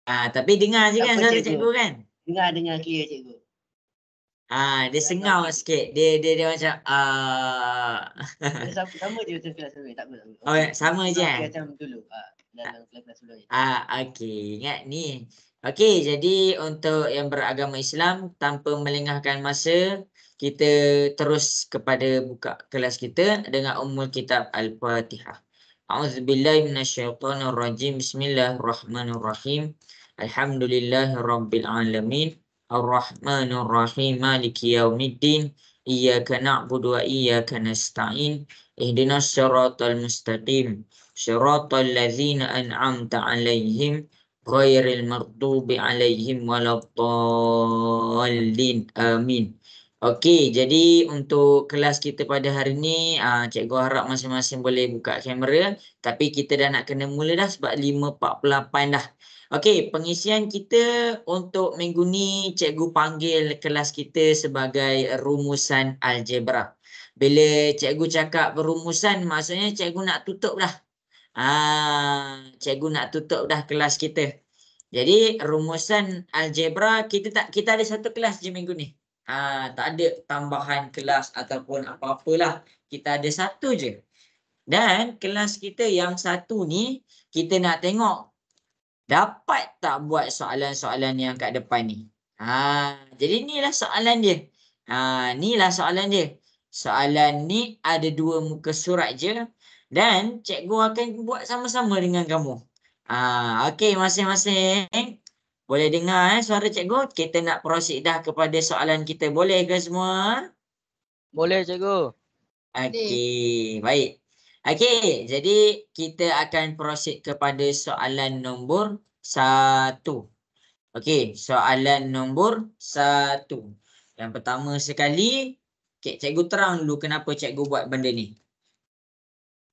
Tapi dengar je Tak kan apa, suara cikgu. cikgu kan? Dengar clear cikgu. Dia sengau sikit. Dia macam Sama je macam kelas dulu. Tak apa. Oh, sama je. Macam dulu. Dalam kelas dulu. Okey, ingat ni. Okey, jadi untuk yang beragama Islam, tanpa melengahkan masa, kita terus kepada buka kelas kita dengan Ummul Kitab Al-Fatihah. A'udzubillahi minasyaitonirrajim. Bismillahirrahmanirrahim. Alhamdulillahirabbil alamin. Ar-Rahmanir-Rahim. Maliki yaumiddin. Iyyaka na'budu wa iyyaka nasta'in. Ihdinas siratal mustaqim. Shiratal ladzina an'amta 'alaihim ghairil maghdubi 'alaihim waladdallin. Amin. Okey, jadi untuk kelas kita pada hari ni, cikgu harap masing-masing boleh buka kamera, tapi kita dah nak kena mula dah sebab 5.48 dah. Okey, pengisian kita untuk minggu ni cikgu panggil kelas kita sebagai rumusan algebra. Bila cikgu cakap perumusan, maksudnya cikgu nak tutup dah. Cikgu nak tutup dah kelas kita. Jadi rumusan algebra kita ada satu kelas je minggu ni. Tak ada tambahan kelas ataupun apa-apalah. Kita ada satu je. Dan kelas kita yang satu ni kita nak tengok dapat tak buat soalan-soalan yang kat depan ni. Jadi inilah soalan dia. Inilah soalan dia. Soalan ni ada 2 muka surat je. Dan cikgu akan buat sama-sama dengan kamu. Okey, masing-masing boleh dengar suara cikgu. Kita nak proceed dah kepada soalan kita. Boleh ke semua? Boleh cikgu. Okey, baik. Okey, jadi kita akan proceed kepada soalan nombor 1. Okey, soalan nombor 1. Yang pertama sekali, cikgu terang dulu kenapa cikgu buat benda ni.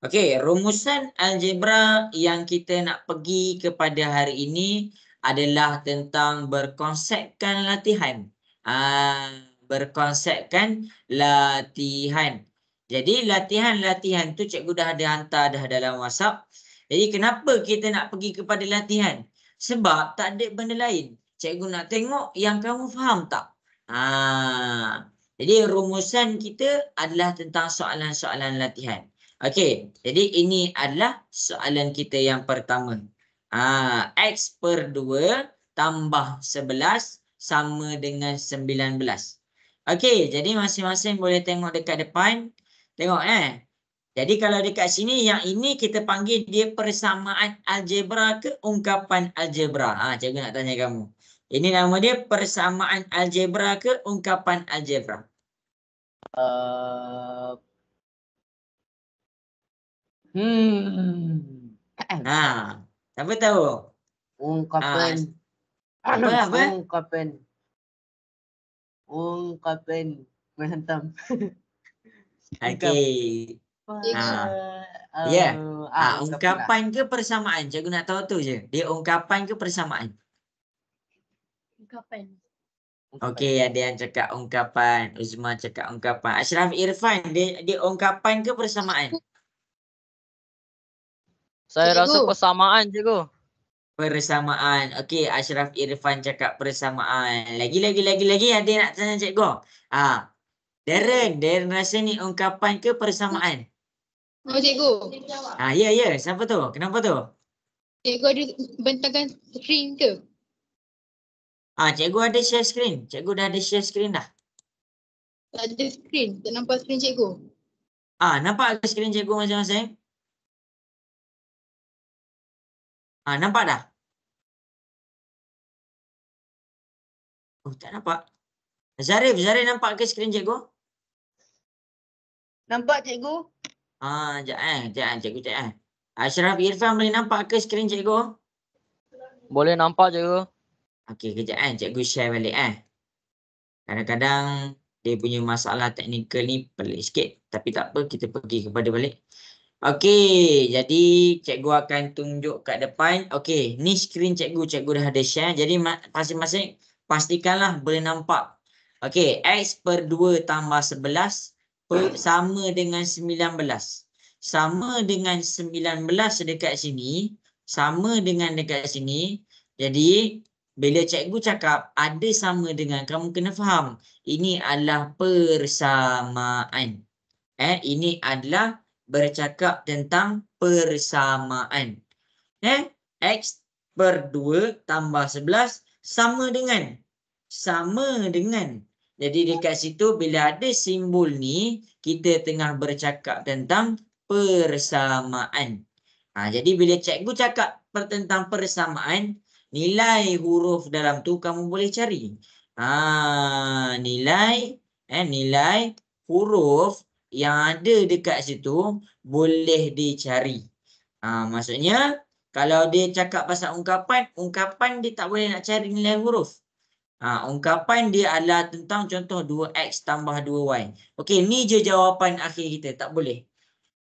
Okey, rumusan algebra yang kita nak pergi kepada hari ini adalah tentang berkonsepkan latihan. Berkonsepkan latihan. Jadi latihan-latihan tu cikgu dah ada hantar dah dalam WhatsApp. Jadi kenapa kita nak pergi kepada latihan? Sebab tak ada benda lain. Cikgu nak tengok yang kamu faham tak? Jadi rumusan kita adalah tentang soalan-soalan latihan. Okey, jadi ini adalah soalan kita yang pertama. X per 2 tambah 11 sama dengan 19. Okey, jadi masing-masing boleh tengok dekat depan. Tengok Jadi kalau dekat sini yang ini kita panggil dia persamaan algebra ke ungkapan algebra? Cikgu nak tanya kamu. Ini nama dia persamaan algebra ke ungkapan algebra? Siapa tahu? Ungkapan. Apa? Ungkapan menghantam. Okey. Ungkapan ke persamaan? Cikgu nak tahu tu je. Dia ungkapan ke persamaan? Ungkapan. Okey, ada yang cakap ungkapan. Uzma cakap ungkapan. Ashraf Irfan, dia ungkapan ke persamaan? Saya rasa persamaan cikgu. Persamaan. Okey, Ashraf Irfan cakap persamaan. Lagi ada nak tanya cikgu? Darren rasa ni ungkapan ke persamaan? Cikgu. Ya. Siapa tu? Kenapa tu? Cikgu ada bentangkan screen ke? Cikgu ada share screen. Cikgu dah ada share screen dah. Tak ada screen. Tak nampak screen cikgu. Nampak ke screen cikgu masing-masing? Nampak dah? Tak nampak. Zarif nampak ke skrin cikgu? Nampak cikgu? Sekejap cikgu cek. Ashraf Irfan boleh nampak ke skrin cikgu? Boleh nampak cikgu. Okey, kejap cikgu share balik Kadang-kadang dia punya masalah teknikal ni pelik sikit. Tapi tak apa, kita pergi kepada balik. Okey, jadi cikgu akan tunjuk kat depan. Okey, ni skrin cikgu dah ada share. Jadi masing-masing pastikanlah boleh nampak. Okey, X per 2 tambah 11 sama dengan 19. Sama dengan 19 dekat sini. Sama dengan dekat sini. Jadi bila cikgu cakap ada sama dengan, kamu kena faham ini adalah persamaan. Ini adalah bercakap tentang persamaan. X per 2 tambah 11 sama dengan. Jadi dekat situ bila ada simbol ni, kita tengah bercakap tentang persamaan. Jadi bila cikgu cakap tentang persamaan, nilai huruf dalam tu kamu boleh cari. Nilai huruf yang ada dekat situ boleh dicari. Maksudnya kalau dia cakap pasal ungkapan dia tak boleh nak cari nilai huruf. Ungkapan dia adalah tentang contoh 2x tambah 2y. Okey, ni je jawapan akhir kita, tak boleh.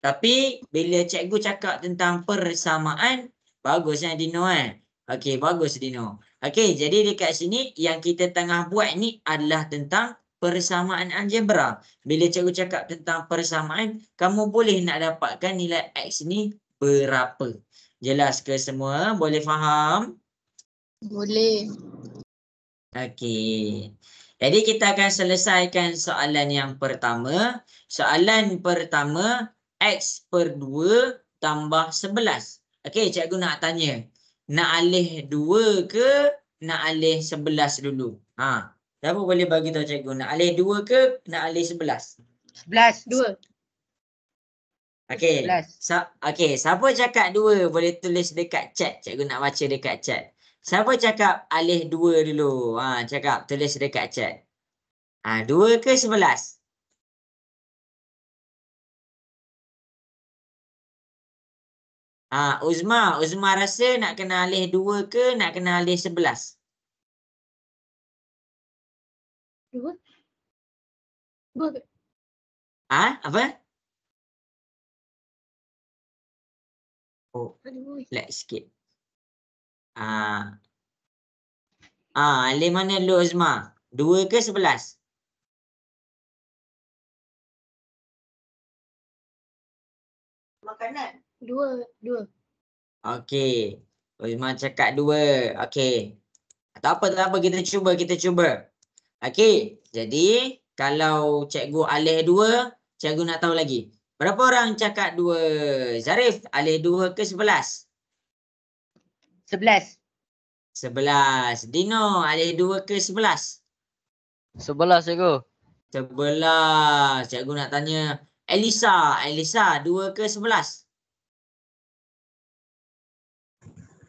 Tapi bila cikgu cakap tentang persamaan, bagusnya Dino Okey, bagus Dino. Okey, jadi dekat sini yang kita tengah buat ni adalah tentang persamaan algebra. Bila cikgu cakap tentang persamaan, kamu boleh nak dapatkan nilai x ni berapa. Jelas ke semua? Boleh faham? Boleh. Okey. Jadi kita akan selesaikan soalan yang pertama. Soalan pertama, X per 2 tambah 11. Okey, cikgu nak tanya. Nak alih 2 ke nak alih 11 dulu? Siapa boleh bagi tahu cikgu? Nak alih 2 ke nak alih 11? 11. 2. Okey. 11. Okey, siapa cakap 2 boleh tulis dekat chat. Cikgu nak baca dekat chat. Siapa cakap alih 2 dulu? Cakap, tulis dekat chat. 2 ke 11? Uzma rasa nak kena alih 2 ke nak kena alih 11? 2. 2 ke? Apa? Aduh. Lag sikit. Alih mana dulu Uzma? 2 ke 11? Makanan. 2. Okey. Uzma cakap 2. Okey. Tak apa. Kita cuba. Okey. Jadi, kalau cikgu alih 2, cikgu nak tahu lagi. Berapa orang cakap 2? Zarif, alih 2 ke 11? 11. 11. Dino, alih 2 ke 11? 11 cikgu. 11. Cikgu nak tanya. Elisa, 2 ke 11?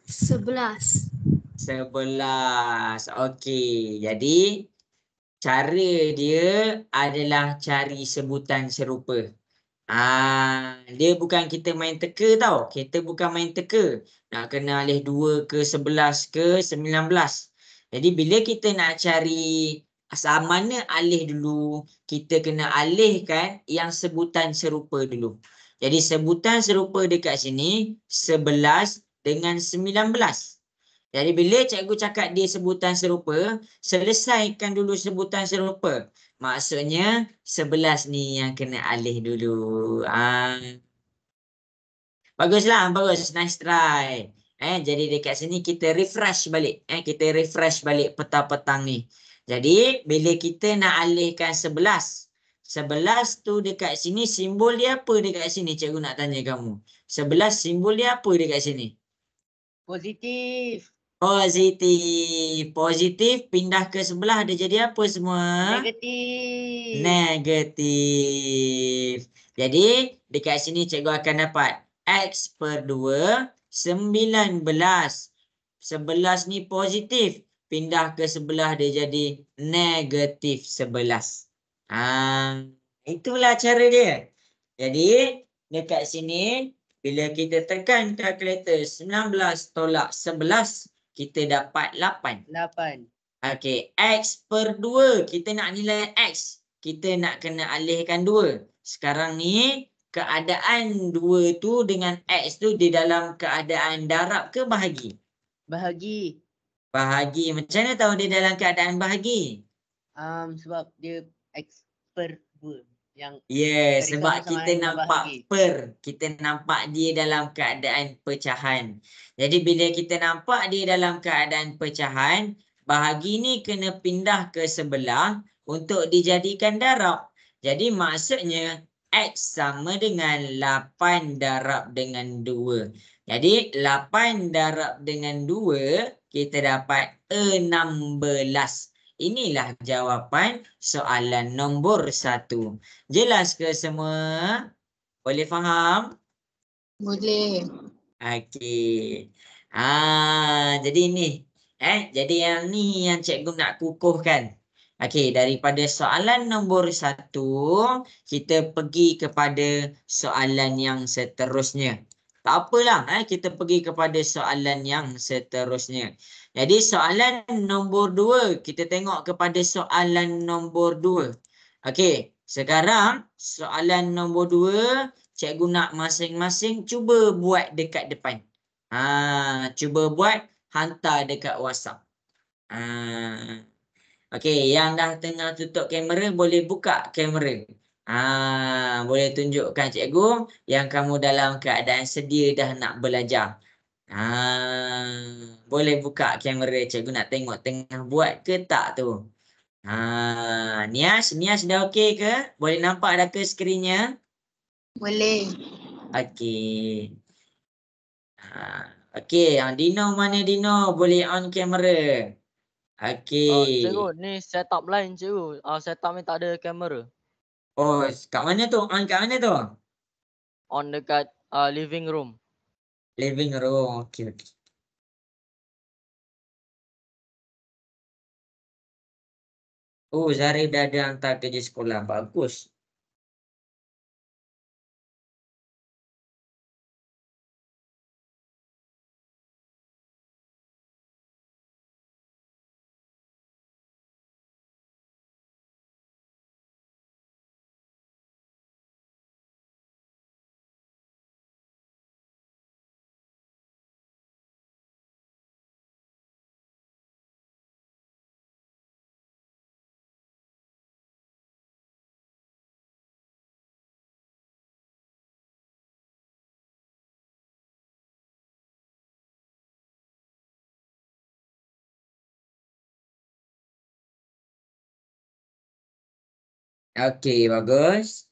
11. 11. Okey. Jadi, cara dia adalah cari sebutan serupa. Dia bukan kita main teka tau. Kita bukan main teka. Nak kena alih 2 ke 11 ke 19. Jadi bila kita nak cari mana alih dulu, kita kena alihkan yang sebutan serupa dulu. Jadi sebutan serupa dekat sini 11 dengan 19. Jadi bila cikgu cakap dia sebutan serupa, selesaikan dulu sebutan serupa. Maksudnya 11 ni yang kena alih dulu. Baguslah, bagus. Nice try. Jadi dekat sini kita refresh balik. Kita refresh balik petang-petang ni. Jadi bila kita nak alihkan 11. 11 tu dekat sini simbol dia apa dekat sini? Cikgu nak tanya kamu. 11 simbol dia apa dekat sini? Positif. Positif pindah ke sebelah dia jadi apa semua? Negatif. Jadi dekat sini cikgu akan dapat X per 2 19. 11 ni positif. Pindah ke sebelah dia jadi negatif 11. Itulah cara dia. Jadi dekat sini bila kita tekan kalkulator 19 tolak 11, kita dapat 8. Okey, X per 2. Kita nak nilai X. Kita nak kena alihkan 2. Sekarang ni keadaan 2 tu dengan X tu di dalam keadaan darab ke bahagi? Bahagi. Macam mana tahu dia dalam keadaan bahagi? Sebab dia X per 2. Yang Ya, dari sebab kamu sama kita yang nampak bahagi. kita nampak dia dalam keadaan pecahan. Jadi bila kita nampak dia dalam keadaan pecahan, bahagi ni kena pindah ke sebelah untuk dijadikan darab. Jadi maksudnya X sama dengan 8 darab dengan 2. Jadi 8 darab dengan 2, kita dapat 16. Inilah jawapan soalan nombor 1. Jelas ke semua? Boleh faham? Boleh. Okey. Jadi ni. Jadi yang ni yang cikgu nak kukuhkan. Okey, daripada soalan nombor 1, kita pergi kepada soalan yang seterusnya. Tak apalah, kita pergi kepada soalan yang seterusnya. Jadi soalan nombor 2, kita tengok kepada soalan nombor 2. Okey, sekarang soalan nombor 2, cikgu nak masing-masing cuba buat dekat depan. Cuba buat, hantar dekat WhatsApp. Okey, yang dah tengah tutup kamera boleh buka kamera. Boleh tunjukkan cikgu yang kamu dalam keadaan sedia dah nak belajar. Boleh buka kamera, cikgu nak tengok tengah buat ke tak tu. Nias dah okey ke? Boleh nampak dah ke skrinnya? Boleh. Okey. Okey, Dino mana Dino? Boleh on kamera. Okey. Cikgu, ni setup lain cikgu. Setup ni tak ada kamera. Oh, kat mana tu? On kat mana tu? On dekat living room. Living room. Okey. Oh, Zarif dah ada hantar kerja sekolah. Bagus. Okey, bagus.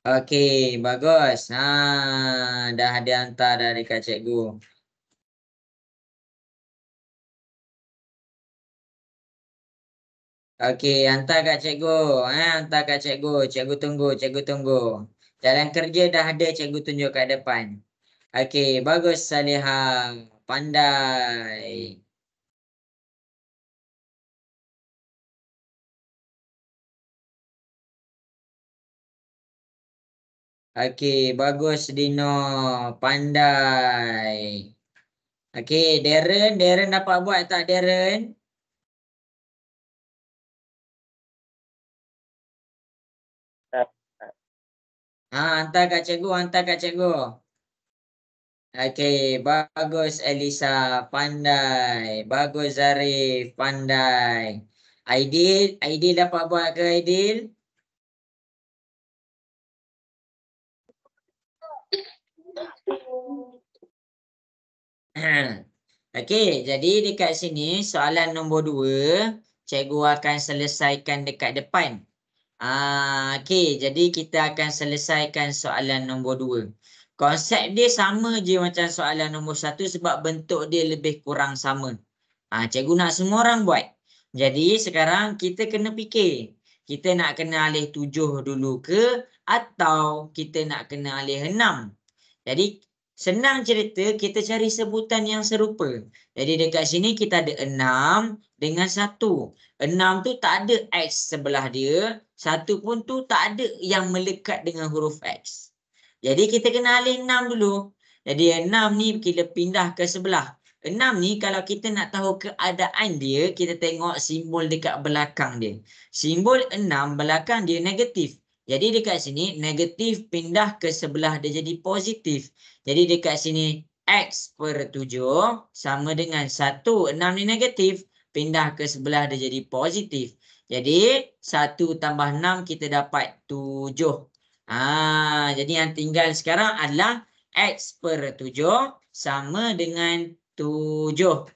Okey, bagus. Dah ada hantar dari Kak Cikgu. Okey, hantar kat cikgu. Hantar kat cikgu. Cikgu tunggu. Jalan kerja dah ada, cikgu tunjuk kat depan. Okey, bagus Salihah. Pandai. Okey, bagus Dino. Pandai. Okey, Darren dapat buat tak Darren? Hantar kat cikgu. Okey, bagus Elisa, pandai. Bagus Zarif, pandai. Aidil dapat buat ke Aidil? Okey, jadi dekat sini soalan nombor 2, cikgu akan selesaikan dekat depan. Okey, jadi kita akan selesaikan soalan nombor 2. Konsep dia sama je macam soalan nombor 1 sebab bentuk dia lebih kurang sama. Cikgu nak semua orang buat. Jadi sekarang kita kena fikir. Kita nak kena alih 7 dulu ke atau kita nak kena alih 6? Jadi senang cerita, kita cari sebutan yang serupa. Jadi dekat sini kita ada 6 dengan 1. 6 tu tak ada X sebelah dia. 1 pun tu tak ada yang melekat dengan huruf X. Jadi kita kena alih 6 dulu. Jadi 6 ni kita pindah ke sebelah. 6 ni kalau kita nak tahu keadaan dia, kita tengok simbol dekat belakang dia. Simbol 6 belakang dia negatif. Jadi dekat sini negatif pindah ke sebelah dia jadi positif. Jadi dekat sini X per 7 sama dengan 1. 6 ni negatif. Pindah ke sebelah dia jadi positif. Jadi 1 tambah 6 kita dapat 7. Jadi yang tinggal sekarang adalah X per 7 sama dengan 7.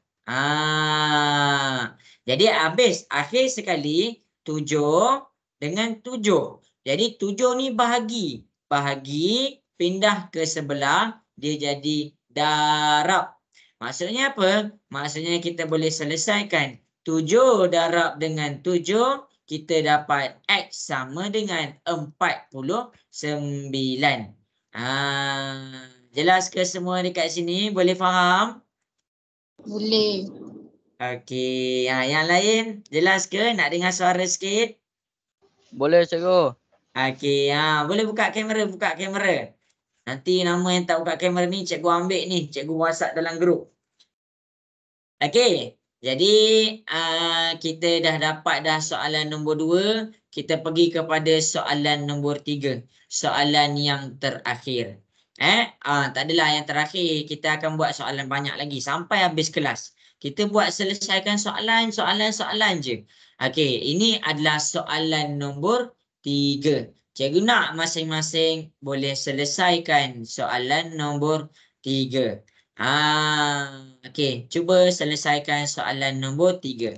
Jadi habis akhir sekali 7 dengan 7. Jadi 7 ni bahagi. Bahagi pindah ke sebelah dia jadi darab. Maksudnya apa? Maksudnya kita boleh selesaikan 7 darab dengan 7 kita dapat X sama dengan 49. Jelas ke semua dekat sini? Boleh faham? Boleh. Okey, yang lain jelas ke? Nak dengar suara sikit? Boleh cikgu. Okey, boleh buka kamera. Nanti nama yang tak buka kamera ni cikgu ambil ni, cikgu WhatsApp dalam grup. Okey, jadi kita dah dapat dah soalan nombor 2, kita pergi kepada soalan nombor 3, soalan yang terakhir. Tak adalah yang terakhir, kita akan buat soalan banyak lagi sampai habis kelas. Kita buat selesaikan soalan je. Okey, ini adalah soalan nombor 3. Cikgu nak masing-masing boleh selesaikan soalan nombor 3. Okey, cuba selesaikan soalan nombor 3.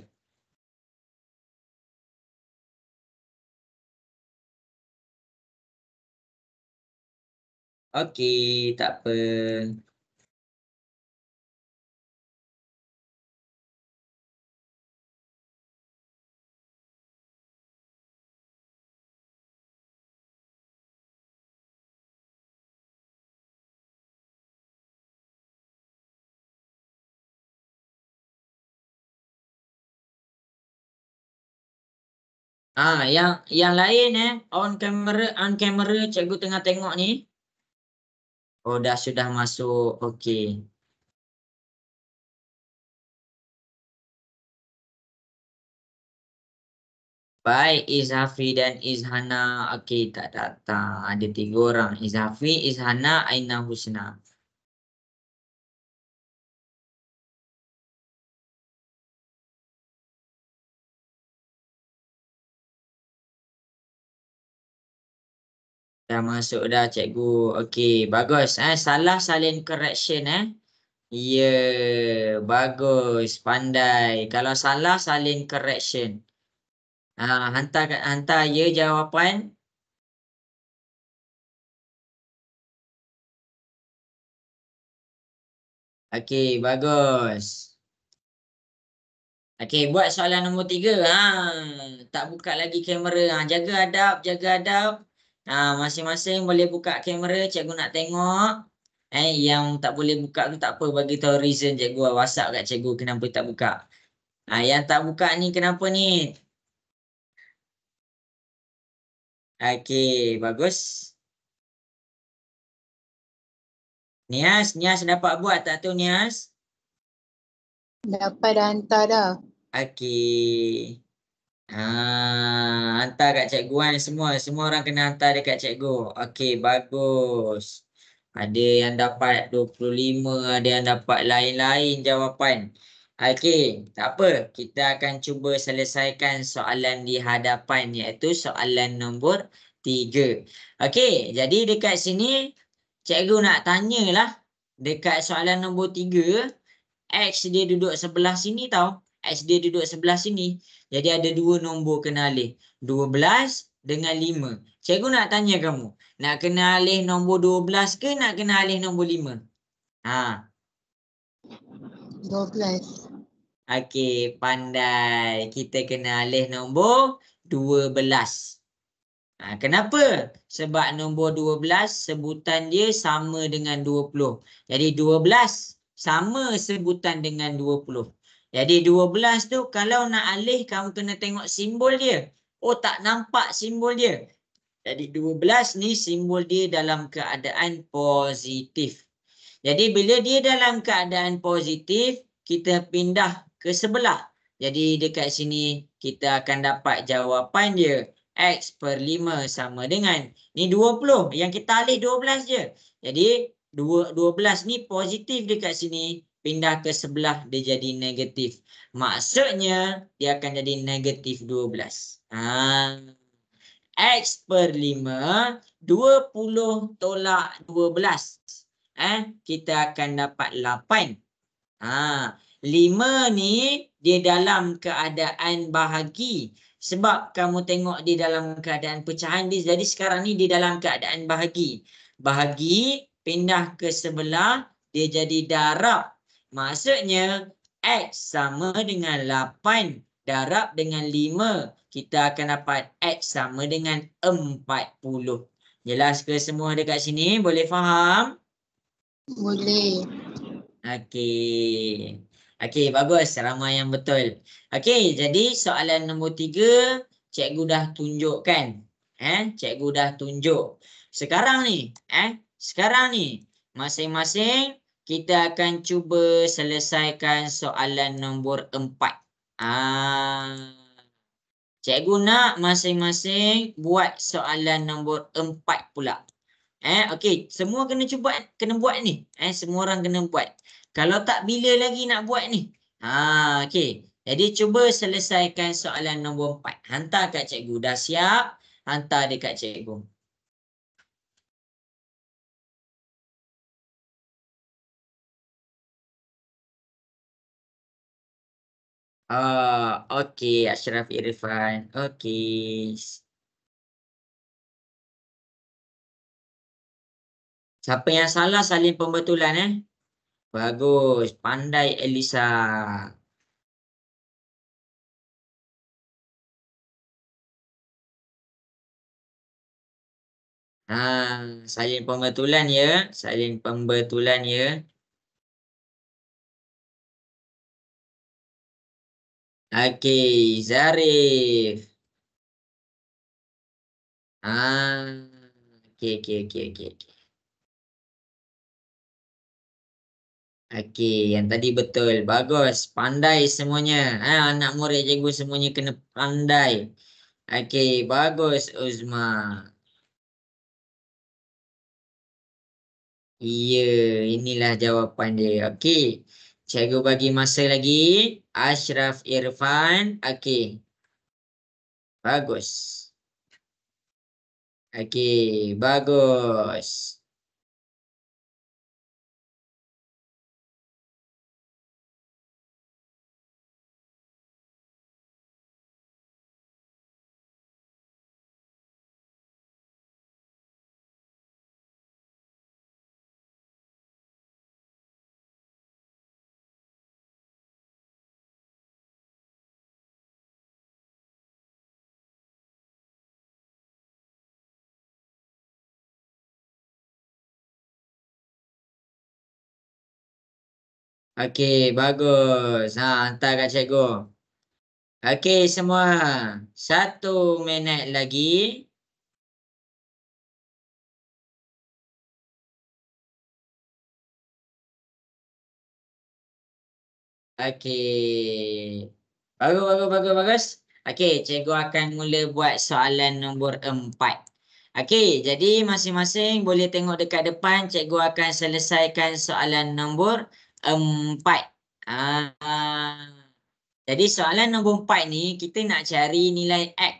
Okey, tak apa. Yang lain on kamera cikgu tengah tengok ni. Oh, sudah masuk. Okey. Baik, Izhafi dan Izhana. Okey, tak datang. Ada 3 orang. Izhafi, Izhana, Aina Husna. Dah masuk dah cikgu. Okey, bagus. Salah salin correction Ya, bagus, pandai. Kalau salah salin correction. Hantar ya jawapan. Okey, bagus. Okey, buat soalan nombor 3. Tak buka lagi kamera. Jaga adab. Masing-masing boleh buka kamera. Cikgu nak tengok. Yang tak boleh buka tu tak apa. Bagi tahu reason cikgu. WhatsApp kat cikgu kenapa tak buka. Yang tak buka ni kenapa ni? Okey, bagus. Nias dapat buat tak tu Nias? Dapat dah hantar dah. Okey. Hantar kat cikgu semua orang kena hantar dekat cikgu. Okey, bagus. Ada yang dapat 25, ada yang dapat lain-lain jawapan. Okey, tak apa. Kita akan cuba selesaikan soalan di hadapan iaitu soalan nombor 3. Okey, jadi dekat sini cikgu nak tanyalah dekat soalan nombor 3, X dia duduk sebelah sini tau. X dia duduk sebelah sini. Jadi ada 2 nombor kena alih. 12 dengan 5. Cikgu nak tanya kamu. Nak kena alih nombor 12 ke nak kena alih nombor 5? 12. Okey, pandai. Kita kena alih nombor 12. Kenapa? Sebab nombor 12 sebutan dia sama dengan 20. Jadi 12 sama sebutan dengan 20. Jadi 12 tu kalau nak alih kamu kena tengok simbol dia. Oh, tak nampak simbol dia. Jadi 12 ni simbol dia dalam keadaan positif. Jadi bila dia dalam keadaan positif, kita pindah ke sebelah. Jadi dekat sini kita akan dapat jawapan dia. X per 5 sama dengan. Ni 20. Yang kita alih 12 je. Jadi 12 ni positif dekat sini. Pindah ke sebelah dia jadi negatif. Maksudnya dia akan jadi negatif 12. X per 5. 20 tolak 12. Kita akan dapat 8. 5 ni dia dalam keadaan bahagi. Sebab kamu tengok dia dalam keadaan pecahan dia. Jadi sekarang ni dia dalam keadaan bahagi. Bahagi pindah ke sebelah dia jadi darab. Maksudnya X sama dengan 8 darab dengan 5. Kita akan dapat X sama dengan 40. Jelas ke semua dekat sini? Boleh faham? Boleh. Okey. Okey, bagus. Ramai yang betul. Okey, jadi soalan nombor 3 cikgu dah tunjukkan. Cikgu dah tunjuk. Sekarang ni, masing-masing kita akan cuba selesaikan soalan nombor 4. Cikgu nak masing-masing buat soalan nombor 4 pula. Okey, semua kena buat ni. Semua orang kena buat. Kalau tak, bila lagi nak buat ni? Okey. Jadi cuba selesaikan soalan nombor 4. Hantar kat cikgu. Dah siap? Hantar dekat cikgu. Okey, Ashraf Irfan. Okey. Siapa yang salah salin pembetulan Bagus. Pandai Elisa. Salin pembetulan ya. Salin pembetulan ya. Okey, Zarif. Okey. Okey, yang tadi betul. Bagus. Pandai semuanya. Anak murid cikgu semuanya kena pandai. Okey, bagus Uzma. Ya, inilah jawapan dia. Okey. Cikgu bagi masa lagi. Ashraf Irfan. Okey. Bagus. Okey, bagus. Okey, bagus. Hantar kat cikgu. Okey semua. 1 minit lagi. Okey. Bagus. Okey, cikgu akan mula buat soalan nombor 4. Okey, jadi masing-masing boleh tengok dekat depan. Cikgu akan selesaikan soalan nombor 4. Jadi soalan nombor 4 ni kita nak cari nilai X.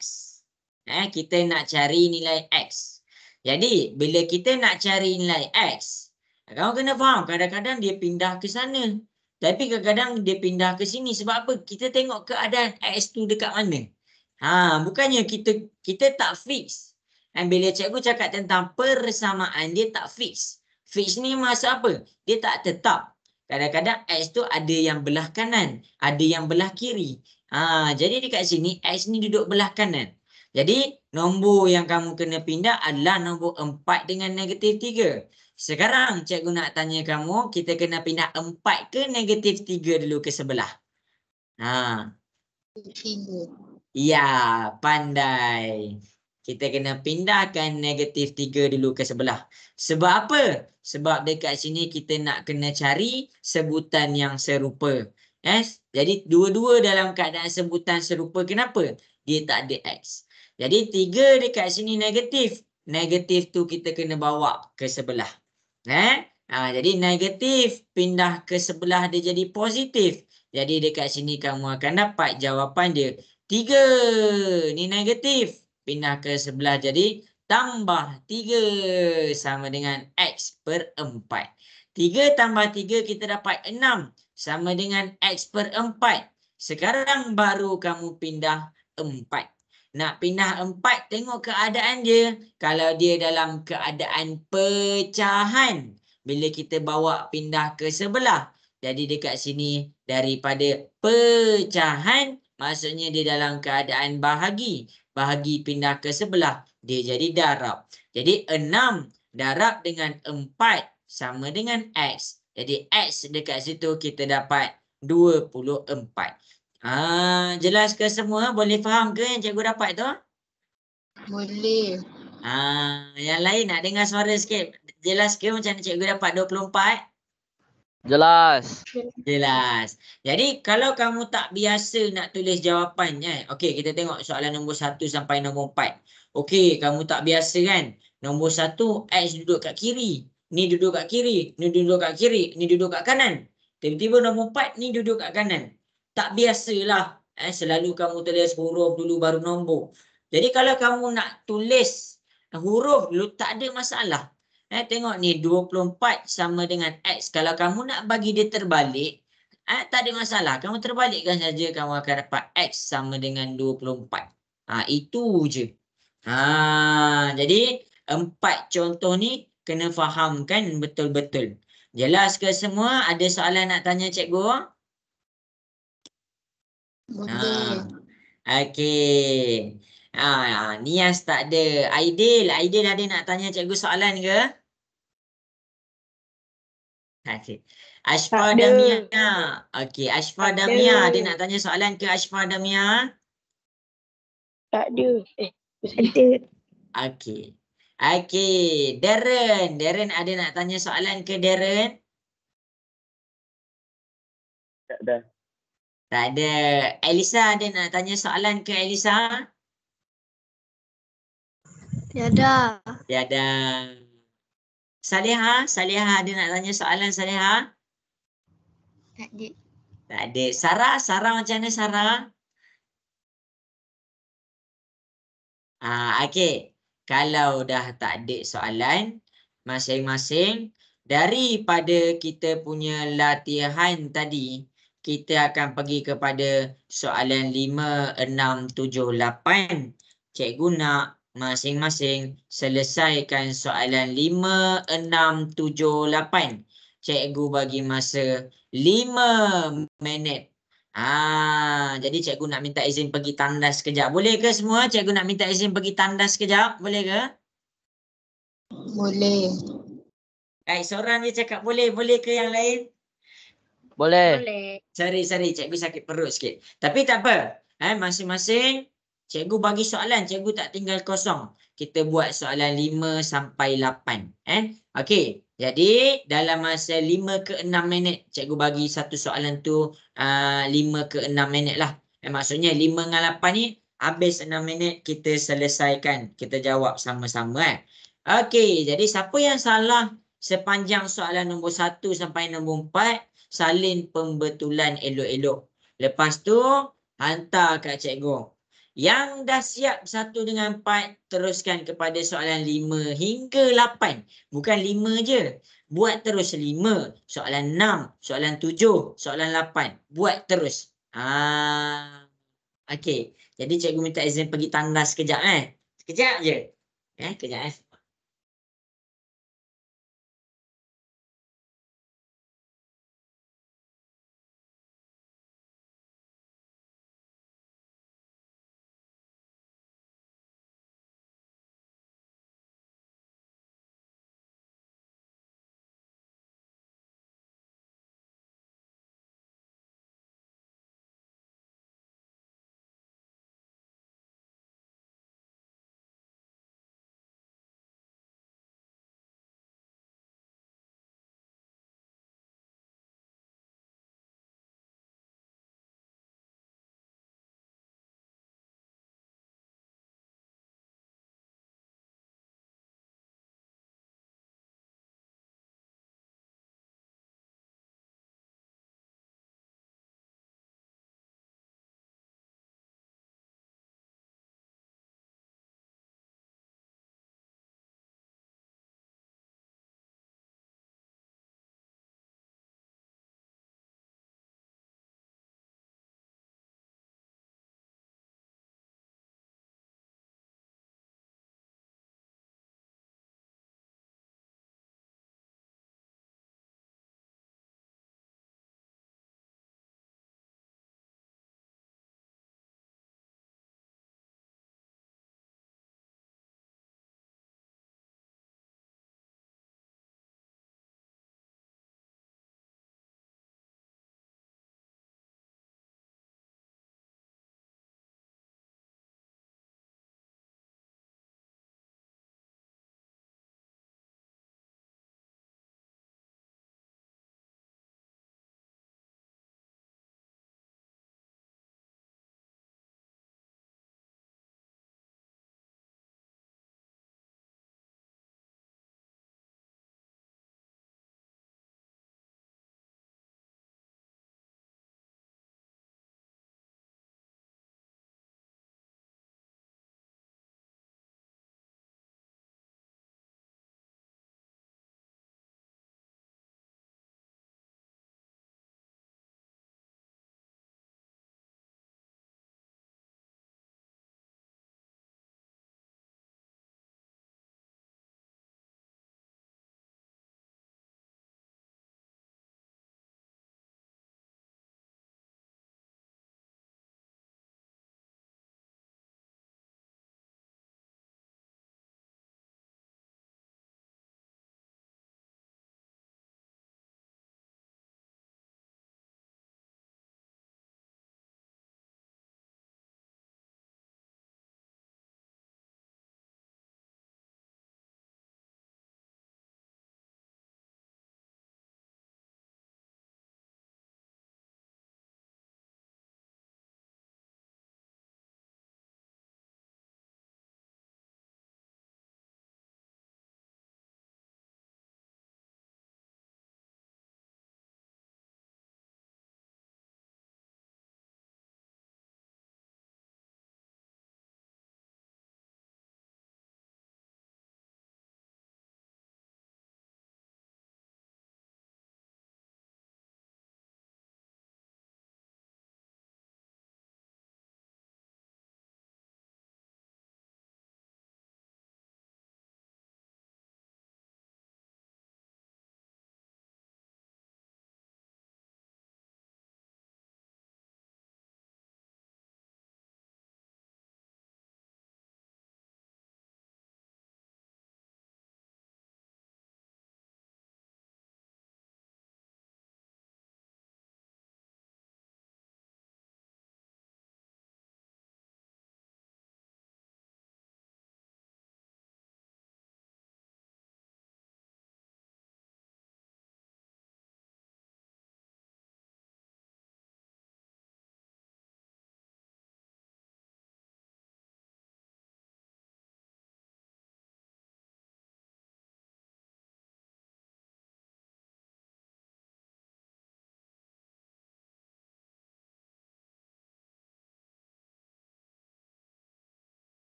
Kita nak cari nilai X. Jadi bila kita nak cari nilai X, kamu kena faham kadang-kadang dia pindah ke sana. Tapi kadang-kadang dia pindah ke sini. Sebab apa? Kita tengok keadaan X tu dekat mana. Bukannya kita tak fix. Dan bila cikgu cakap tentang persamaan, dia tak fix. Fix ni maksud apa? Dia tak tetap. Kadang-kadang X tu ada yang belah kanan, ada yang belah kiri. Jadi dekat sini X ni duduk belah kanan. Jadi nombor yang kamu kena pindah adalah nombor 4 dengan negatif 3. Sekarang cikgu nak tanya kamu, kita kena pindah 4 ke negatif 3 dulu ke sebelah? 3. Ya, pandai. Kita kena pindahkan negatif 3 dulu ke sebelah. Sebab apa? Sebab dekat sini kita nak kena cari sebutan yang serupa. Jadi dua-dua dalam keadaan sebutan serupa. Kenapa? Dia tak ada X. Jadi 3 dekat sini negatif. Negatif tu kita kena bawa ke sebelah. Jadi negatif pindah ke sebelah dia jadi positif. Jadi dekat sini kamu akan dapat jawapan dia 3. Ni negatif. Pindah ke sebelah jadi tambah 3 sama dengan X per 4. 3 tambah 3 kita dapat 6 sama dengan X per 4. Sekarang baru kamu pindah 4. Nak pindah 4, tengok keadaan dia. Kalau dia dalam keadaan pecahan, bila kita bawa pindah ke sebelah. Jadi dekat sini daripada pecahan, maksudnya dia dalam keadaan bahagi. Bahagi pindah ke sebelah, dia jadi darab. Jadi 6 darab dengan 4 sama dengan X. Jadi X dekat situ kita dapat 24. Jelas ke semua? Boleh faham ke yang cikgu dapat tu? Boleh. Yang lain nak dengar suara sikit. Jelas ke macam mana cikgu dapat 24? Jelas. Jelas. Jadi kalau kamu tak biasa nak tulis jawapan, okey, kita tengok soalan nombor 1 sampai nombor 4. Okey, kamu tak biasa kan? Nombor 1 X duduk kat kiri. Ni duduk kat kiri, ni duduk kat kiri, ni duduk kat kanan. Tiba-tiba nombor 4 ni duduk kat kanan. Tak biasalah. Selalu kamu tulis huruf dulu baru nombor. Jadi kalau kamu nak tulis huruf dulu tak ada masalah. Tengok ni 24 sama dengan X. Kalau kamu nak bagi dia terbalik, tak ada masalah. Kamu terbalikkan saja, kamu akan dapat X sama dengan 24. Itu je. Jadi 4 contoh ni kena fahamkan betul-betul. Jelas ke semua? Ada soalan nak tanya cikgu? Boleh. Okey. Nias tak ada. Aidil ada nak tanya cikgu soalan ke? Okey. Ashfa Damia. Okey, Ashfa Damia ada nak tanya soalan ke Ashfa Damia? Tak ada. Ada. Okey. Okey, Darren ada nak tanya soalan ke Darren? Tak ada. Tak ada. Elisa ada nak tanya soalan ke Elisa? Tiada. Tiada. Saliha ada nak tanya soalan Saliha? Tak ada. Tak ada. Sarah macam mana Sarah? Okey. Kalau dah tak ada soalan, masing-masing daripada kita punya latihan tadi, kita akan pergi kepada soalan 5, 6, 7, 8. Cikgu nak masing-masing selesaikan soalan 5, 6, 7, 8. Cikgu bagi masa 5 minit. Jadi cikgu nak minta izin pergi tandas sekejap. Boleh ke semua? Cikgu nak minta izin pergi tandas sekejap. Boleh ke? Boleh. Seorang je cakap boleh. Boleh ke yang lain? Boleh. Sorry. Cikgu sakit perut sikit. Tapi tak apa. Masing-masing cikgu bagi soalan. Cikgu tak tinggal kosong. Kita buat soalan 5 sampai 8. Okey. Jadi dalam masa 5 ke 6 minit, cikgu bagi satu soalan tu 5 ke 6 minit lah. Maksudnya 5 dengan 8 ni habis 6 minit kita selesaikan. Kita jawab sama-sama. Okey. Jadi siapa yang salah sepanjang soalan nombor 1 sampai nombor 4, salin pembetulan elok-elok. Lepas tu hantar kat cikgu. Yang dah siap 1 dengan 4, teruskan kepada soalan 5 hingga 8. Bukan 5 je. Buat terus 5, soalan 6, soalan 7, soalan 8. Buat terus. Okey. Jadi cikgu minta izin pergi tandas sekejap. Sekejap je. Kejap.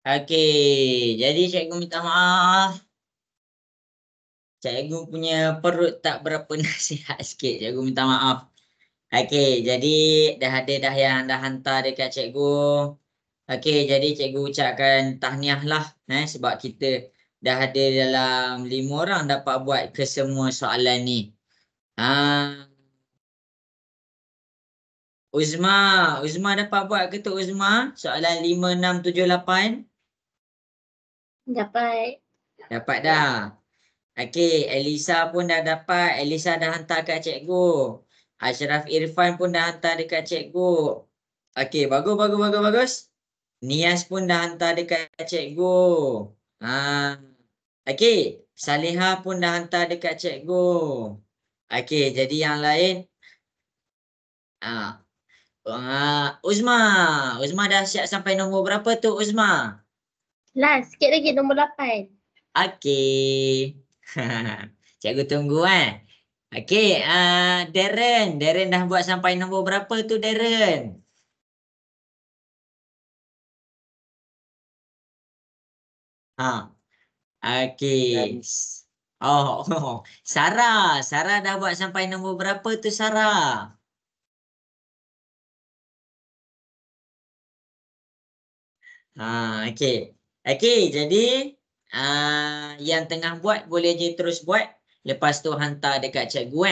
Okey, jadi cikgu minta maaf. Cikgu punya perut tak berapa nasihat sikit. Cikgu minta maaf. Okey, jadi dah yang dah hantar dekat cikgu. Okey, jadi cikgu ucapkan tahniah lah sebab kita dah ada dalam 5 orang dapat buat ke semua soalan ni. Uzma dapat buat ke tu Uzma? Soalan 5, 6, 7, 8. Dapat. Dapat dah. Okey, Elisa pun dah dapat. Elisa dah hantar kat cikgu. Ashraf Irfan pun dah hantar dekat cikgu. Okey, bagus. Nias pun dah hantar dekat cikgu. Okey, Saleha pun dah hantar dekat cikgu. Okey, jadi yang lain Uzma dah siap sampai nombor berapa tu Uzma? Last, sikit lagi nombor 8. Okey. Cikgu tunggu Okey, Darren dah buat sampai nombor berapa tu Darren? Okey. Sarah dah buat sampai nombor berapa tu Sarah? Okey. Okey, jadi yang tengah buat boleh je terus buat. Lepas tu hantar dekat cikgu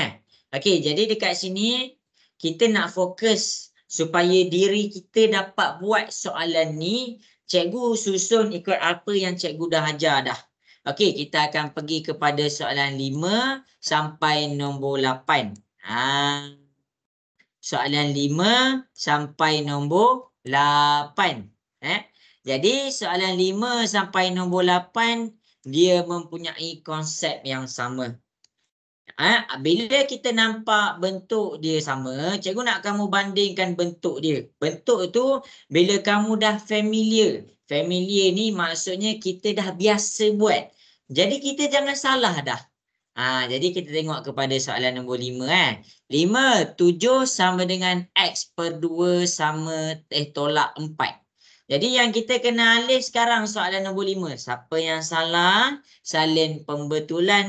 Okey, jadi dekat sini kita nak fokus supaya diri kita dapat buat soalan ni. Cikgu susun ikut apa yang cikgu dah ajar dah. Okey, kita akan pergi kepada soalan 5 sampai nombor 8. Soalan 5 sampai nombor 8. Jadi soalan 5 sampai nombor 8 dia mempunyai konsep yang sama. Bila kita nampak bentuk dia sama, cikgu nak kamu bandingkan bentuk dia. Bentuk tu bila kamu dah familiar. Familiar ni maksudnya kita dah biasa buat. Jadi kita jangan salah dah. Jadi kita tengok kepada soalan nombor 5 5, 7 sama dengan X per 2 sama tolak 4. Jadi yang kita kena alih sekarang soalan nombor 5. Siapa yang salah? Salin pembetulan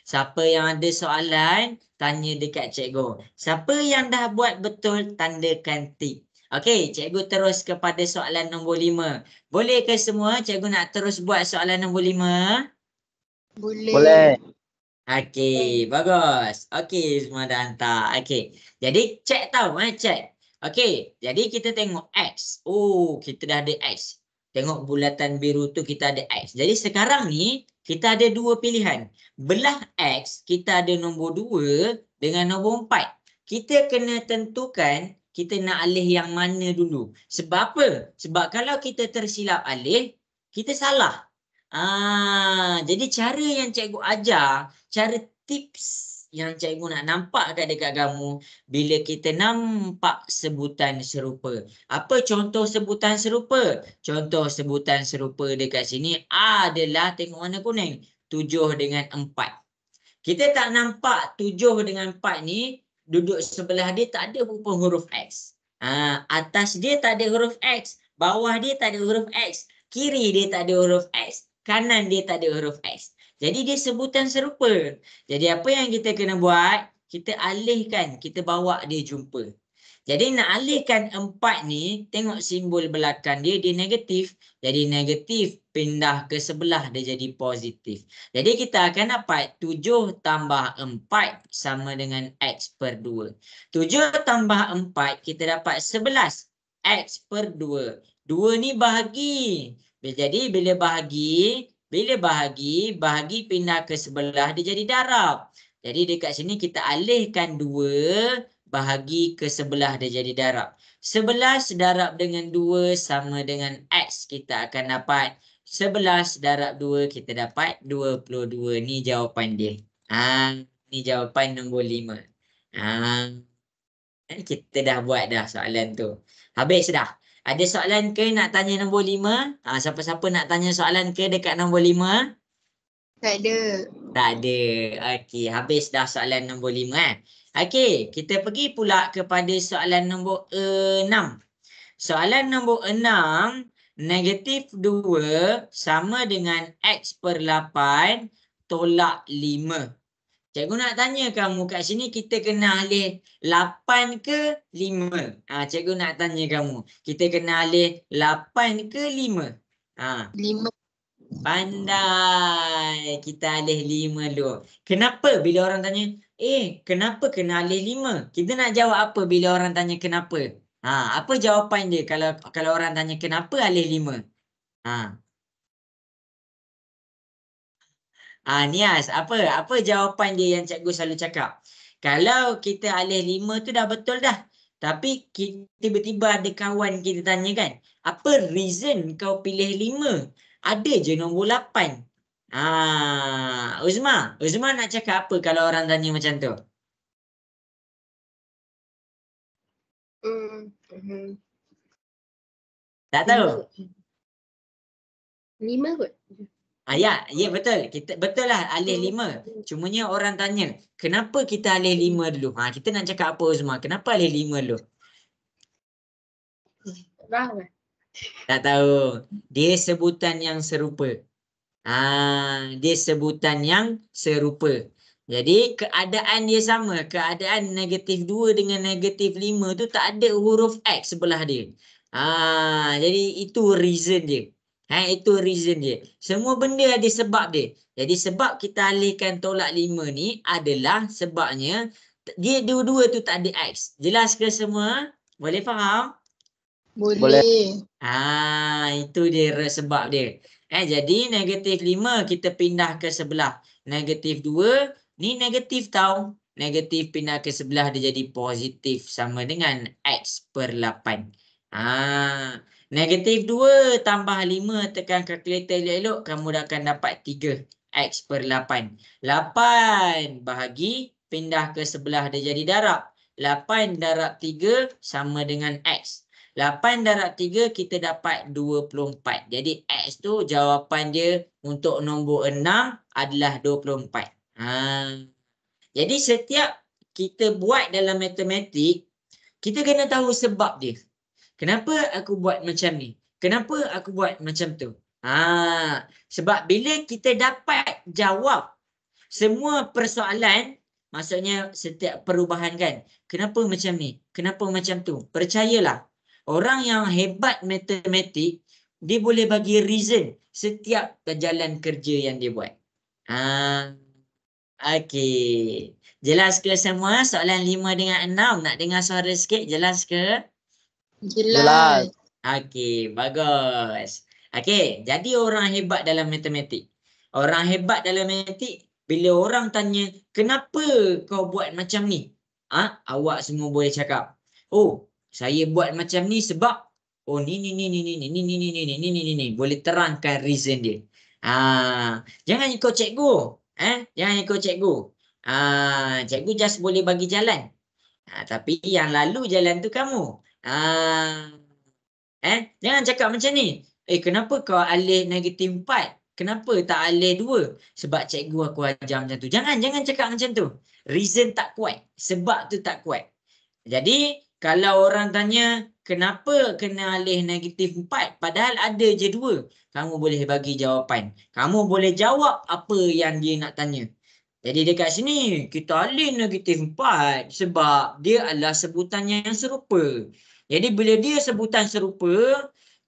Siapa yang ada soalan? Tanya dekat cikgu. Siapa yang dah buat betul? Tandakan tik. Okey, cikgu terus kepada soalan nombor 5. Boleh ke semua cikgu nak terus buat soalan nombor 5? Boleh. Okey, bagus. Okey, semua dah hantar. Okey. Jadi check tau, check. Okey, jadi kita tengok X. Kita dah ada X. Tengok bulatan biru tu kita ada X. Jadi sekarang ni kita ada dua pilihan. Belah X kita ada nombor 2 dengan nombor 4. Kita kena tentukan kita nak alih yang mana dulu. Sebab apa? Sebab kalau kita tersilap alih, kita salah. Jadi cara yang cikgu ajar, cara tips yang cikgu nak nampak dekat kamu bila kita nampak sebutan serupa. Apa contoh sebutan serupa? Contoh sebutan serupa dekat sini adalah tengok warna kuning, 7 dengan 4. Kita tak nampak 7 dengan 4 ni duduk sebelah dia tak ada pun huruf X. Atas dia tak ada huruf X, bawah dia tak ada huruf X, kiri dia tak ada huruf X, kanan dia tak ada huruf X. Jadi dia sebutan serupa. Jadi apa yang kita kena buat? Kita alihkan, kita bawa dia jumpa. Jadi nak alihkan 4 ni, tengok simbol belakang dia, dia negatif. Jadi negatif pindah ke sebelah, dia jadi positif. Jadi kita akan dapat 7 tambah 4 sama dengan X per 2. 7 tambah 4 kita dapat 11 X per 2. 2 ni bahagi. Jadi bila bahagi pindah ke sebelah, dia jadi darab. Jadi dekat sini kita alihkan 2 bahagi ke sebelah, dia jadi darab. 11 darab dengan 2 sama dengan X. Kita akan dapat 11 darab 2, kita dapat 22. Ni jawapan dia. Ni jawapan nombor 5. Kita dah buat dah soalan tu. Habis dah. Ada soalan ke nak tanya nombor 5? Siapa-siapa nak tanya soalan ke dekat nombor 5? Tak ada. Tak ada. Okey, habis dah soalan nombor 5 Okey, kita pergi pula kepada soalan nombor 6. Soalan nombor 6 negatif 2 sama dengan X per 8 tolak 5. Cikgu nak tanya kamu kat sini kita kena alih 8 ke 5? Cikgu nak tanya kamu. Kita kena alih 8 ke 5? 5. Pandai. Kita alih 5 dulu. Kenapa bila orang tanya, kenapa kena alih 5? Kita nak jawab apa bila orang tanya kenapa? Apa jawapan dia kalau orang tanya kenapa alih 5? Nias, apa jawapan dia yang cikgu selalu cakap? Kalau kita alih 5 tu dah betul dah. Tapi tiba-tiba ada kawan kita tanya kan, apa reason kau pilih 5? Ada je nombor 8. Uzma nak cakap apa kalau orang tanya macam tu? Tak tahu? 5 kot. Ya betul. Betul lah alih 5. Cumanya orang tanya, kenapa kita alih 5 dulu? Kita nak cakap apa Uzma? Kenapa alih 5 dulu? Tak tahu. Dia sebutan yang serupa. Dia sebutan yang serupa. Jadi keadaan dia sama. Keadaan negatif 2 dengan negatif 5 tu tak ada huruf X sebelah dia. Jadi itu reason dia. Itu reason dia. Semua benda ada sebab dia. Jadi sebab kita alihkan tolak 5 ni adalah sebabnya dia dua-dua tu tak ada X. Jelas ke semua? Boleh faham? Boleh. Itu dia sebab dia. Jadi negatif 5 kita pindah ke sebelah. Negatif 2 ni negatif tau. Negatif pindah ke sebelah dia jadi positif sama dengan X per 8. Negatif 2 tambah 5 tekan kalkulator elok-elok, kamu dah akan dapat 3 X per 8. 8 bahagi pindah ke sebelah dia jadi darab. 8 darab 3 sama dengan X. 8 darab 3 kita dapat 24. Jadi X tu jawapan dia untuk nombor 6 adalah 24. Jadi setiap kita buat dalam matematik, kita kena tahu sebab dia. Kenapa aku buat macam ni? Kenapa aku buat macam tu? Sebab bila kita dapat jawab semua persoalan, maksudnya setiap perubahan kan, kenapa macam ni? Kenapa macam tu? Percayalah, orang yang hebat matematik, dia boleh bagi reason setiap jalan kerja yang dia buat. Okey. Jelas ke semua soalan 5 dengan 6? Nak dengar suara sikit, jelas ke? Jelas. Okey, bagus. Okey, jadi orang hebat dalam matematik. Orang hebat dalam matematik, bila orang tanya, kenapa kau buat macam ni? Awak semua boleh cakap, saya buat macam ni sebab ni. Boleh terangkan reason dia. Jangan ikut cikgu. Jangan ikut cikgu. Cikgu just boleh bagi jalan. Tapi yang lalu jalan tu kamu. Jangan cakap macam ni. Kenapa kau alih negatif 4? Kenapa tak alih 2? Sebab cikgu aku ajar macam tu. Jangan cakap macam tu. Reason tak kuat. Sebab tu tak kuat. Jadi kalau orang tanya kenapa kena alih negatif 4 padahal ada je 2, kamu boleh bagi jawapan. Kamu boleh jawab apa yang dia nak tanya. Jadi dekat sini kita alih negatif 4 sebab dia adalah sebutan yang serupa. Jadi bila dia sebutan serupa,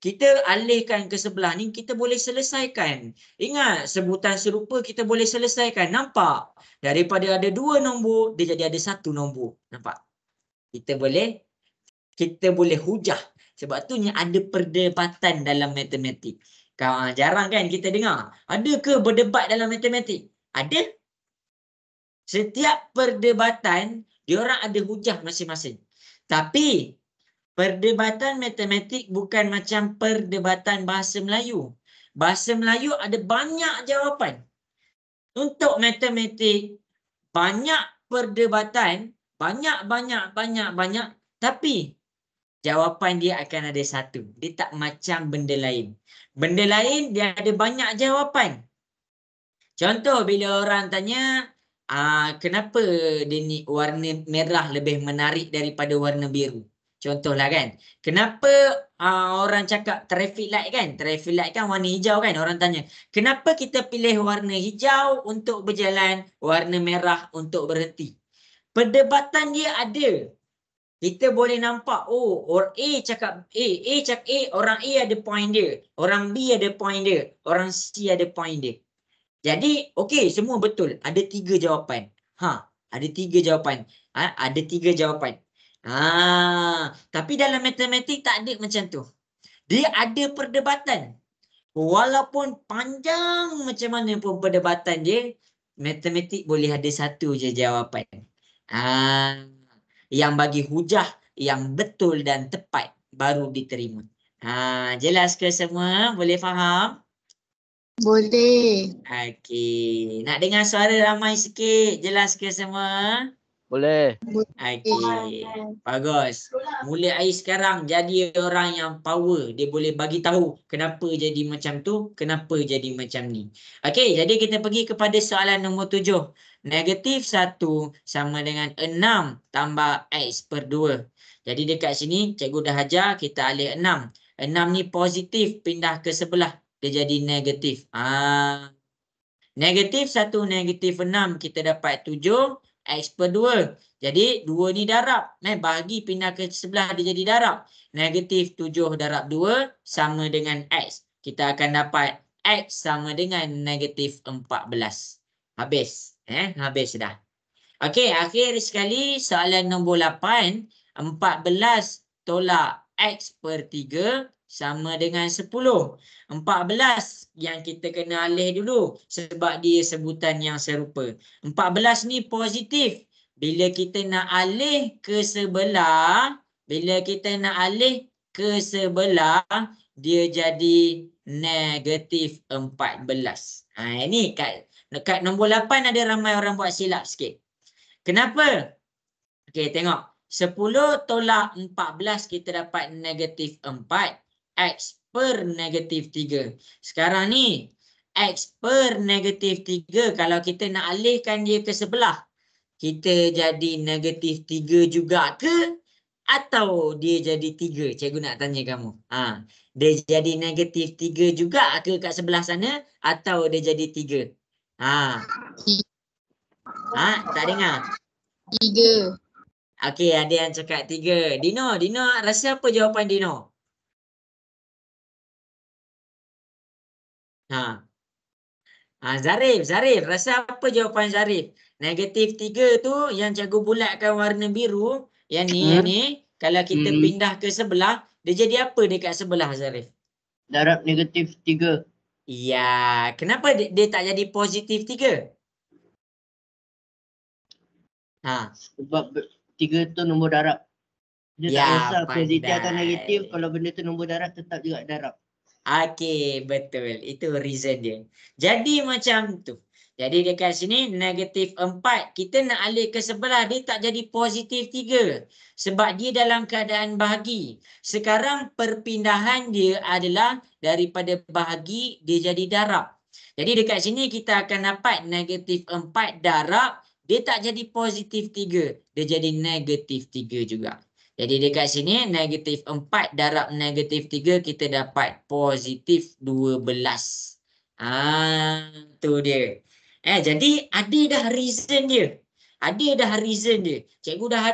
kita alihkan ke sebelah ni, kita boleh selesaikan. Ingat, sebutan serupa kita boleh selesaikan. Nampak? Daripada ada 2 nombor, dia jadi ada 1 nombor. Nampak? Kita boleh hujah. Sebab tu ada perdebatan dalam matematik. Jarang kan kita dengar. Ada ke berdebat dalam matematik? Ada. Setiap perdebatan, diorang ada hujah masing-masing. Tapi perdebatan matematik bukan macam perdebatan bahasa Melayu. Bahasa Melayu ada banyak jawapan. Untuk matematik, banyak perdebatan, banyak, tapi jawapan dia akan ada satu. Dia tak macam benda lain. Benda lain dia ada banyak jawapan. Contoh bila orang tanya, kenapa dia ni warna merah lebih menarik daripada warna biru? Contohlah kan. Kenapa orang cakap traffic light kan? Traffic light kan warna hijau kan? Orang tanya, kenapa kita pilih warna hijau untuk berjalan, warna merah untuk berhenti? Perdebatan dia ada. Kita boleh nampak, oh, orang A cakap orang A ada point dia. Orang B ada point dia. Orang C ada point dia. Jadi, okey, semua betul. Ada 3 jawapan. Ada 3 jawapan. Ada 3 jawapan. Tapi dalam matematik tak ada macam tu. Dia ada perdebatan. Walaupun panjang macam mana pun perdebatan dia, matematik boleh ada satu je jawapan. Yang bagi hujah yang betul dan tepat baru diterima. Jelas ke semua? Boleh faham? Boleh. Okey. Nak dengar suara ramai sikit. Jelas ke semua? Boleh. Okey. Bagus. Mulai hari sekarang jadi orang yang power. Dia boleh bagi tahu kenapa jadi macam tu, kenapa jadi macam ni. Okey, jadi kita pergi kepada soalan nombor 7. -1 sama dengan 6 tambah X per 2. Jadi dekat sini cikgu dah ajar kita alih 6. 6 ni positif pindah ke sebelah. Dia jadi negatif. -1 -6 kita dapat 7 X per 2. Jadi 2 ni darab. Bahagi pindah ke sebelah dia jadi darab. -7 darab 2 sama dengan X. Kita akan dapat X sama dengan -14. Habis. Habis dah. Okey, akhir sekali soalan nombor 8. 14 tolak X per 3 sama dengan 10. 14 yang kita kena alih dulu sebab dia sebutan yang serupa. 14 ni positif. Bila kita nak alih ke sebelah, dia jadi negatif 14. Ini kat nombor 8 ada ramai orang buat silap sikit. Kenapa? Okey, tengok. 10 tolak 14 kita dapat negatif 4. X per negatif 3. Sekarang ni, X per negatif 3 kalau kita nak alihkan dia ke sebelah, kita jadi negatif 3 juga ke? Atau dia jadi 3? Cikgu nak tanya kamu. Dia jadi negatif 3 juga ke kat sebelah sana? Atau dia jadi 3? Tak dengar? 3. Okey, ada yang cakap 3. Dino rasa apa jawapan Dino? Zarif, rasa apa jawapan Zarif? Negatif 3 tu yang cikgu bulatkan warna biru, yang ni, kalau kita pindah ke sebelah, dia jadi apa dekat sebelah Zarif? Darab negatif 3. Ya, kenapa dia tak jadi positif 3? Sebab 3 tu nombor darab. Dia Ya, tak kisah positif atau pandai. negatif. Kalau benda tu nombor darab tetap juga darab. Okey, betul. Itu reason dia. Jadi macam tu. Jadi dekat sini negatif 4. Kita nak alih ke sebelah. Dia tak jadi positif 3. Sebab dia dalam keadaan bahagi. Sekarang perpindahan dia adalah daripada bahagi dia jadi darab. Jadi dekat sini kita akan dapat negatif 4 darab. Dia tak jadi positif 3. Dia jadi negatif 3 juga. Jadi dekat sini negatif 4 darab negatif 3 kita dapat positif 12. Tu dia. Jadi ada dah reason dia. Cikgu dah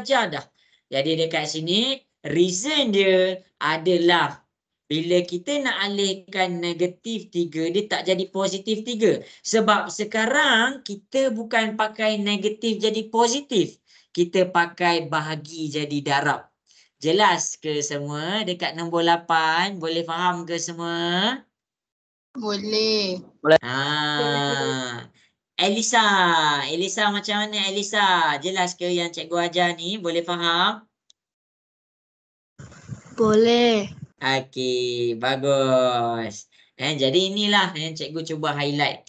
ajar dah. Jadi dekat sini reason dia adalah bila kita nak alihkan negatif 3 dia tak jadi positif 3. Sebab sekarang kita bukan pakai negatif jadi positif. Kita pakai bahagi jadi darab. Jelas ke semua dekat nombor 8? Boleh faham ke semua? Boleh. Elisa macam mana Elisa? Jelas ke yang cikgu ajar ni? Boleh faham? Boleh. Okey, bagus. Jadi inilah yang cikgu cuba highlight.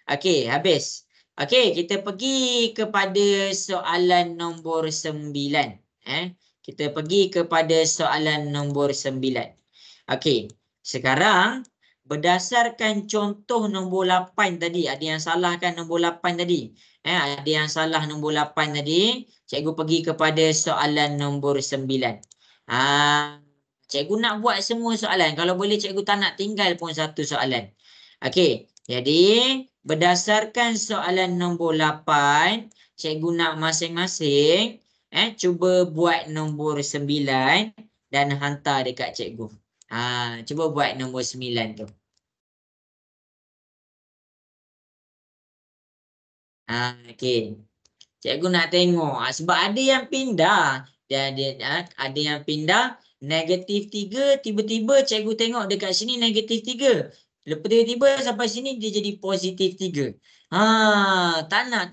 Okey, habis. Okey, kita pergi kepada soalan nombor 9. Kita pergi kepada soalan nombor 9. Okey, sekarang berdasarkan contoh nombor 8 tadi, ada yang salah kan nombor 8 tadi? Ada yang salah nombor 8 tadi. Cikgu pergi kepada soalan nombor 9. Cikgu nak buat semua soalan. Kalau boleh cikgu tak nak tinggal pun satu soalan. Okey, jadi berdasarkan soalan nombor 8, cikgu nak masing-masing cuba buat nombor 9 dan hantar dekat cikgu. Cuba buat nombor 9 tu. Okey. Cikgu nak tengok sebab ada yang pindah. Ada yang pindah -3, tiba-tiba cikgu tengok dekat sini -3. Lepas tiba-tiba sampai sini dia jadi +3. Tak nak.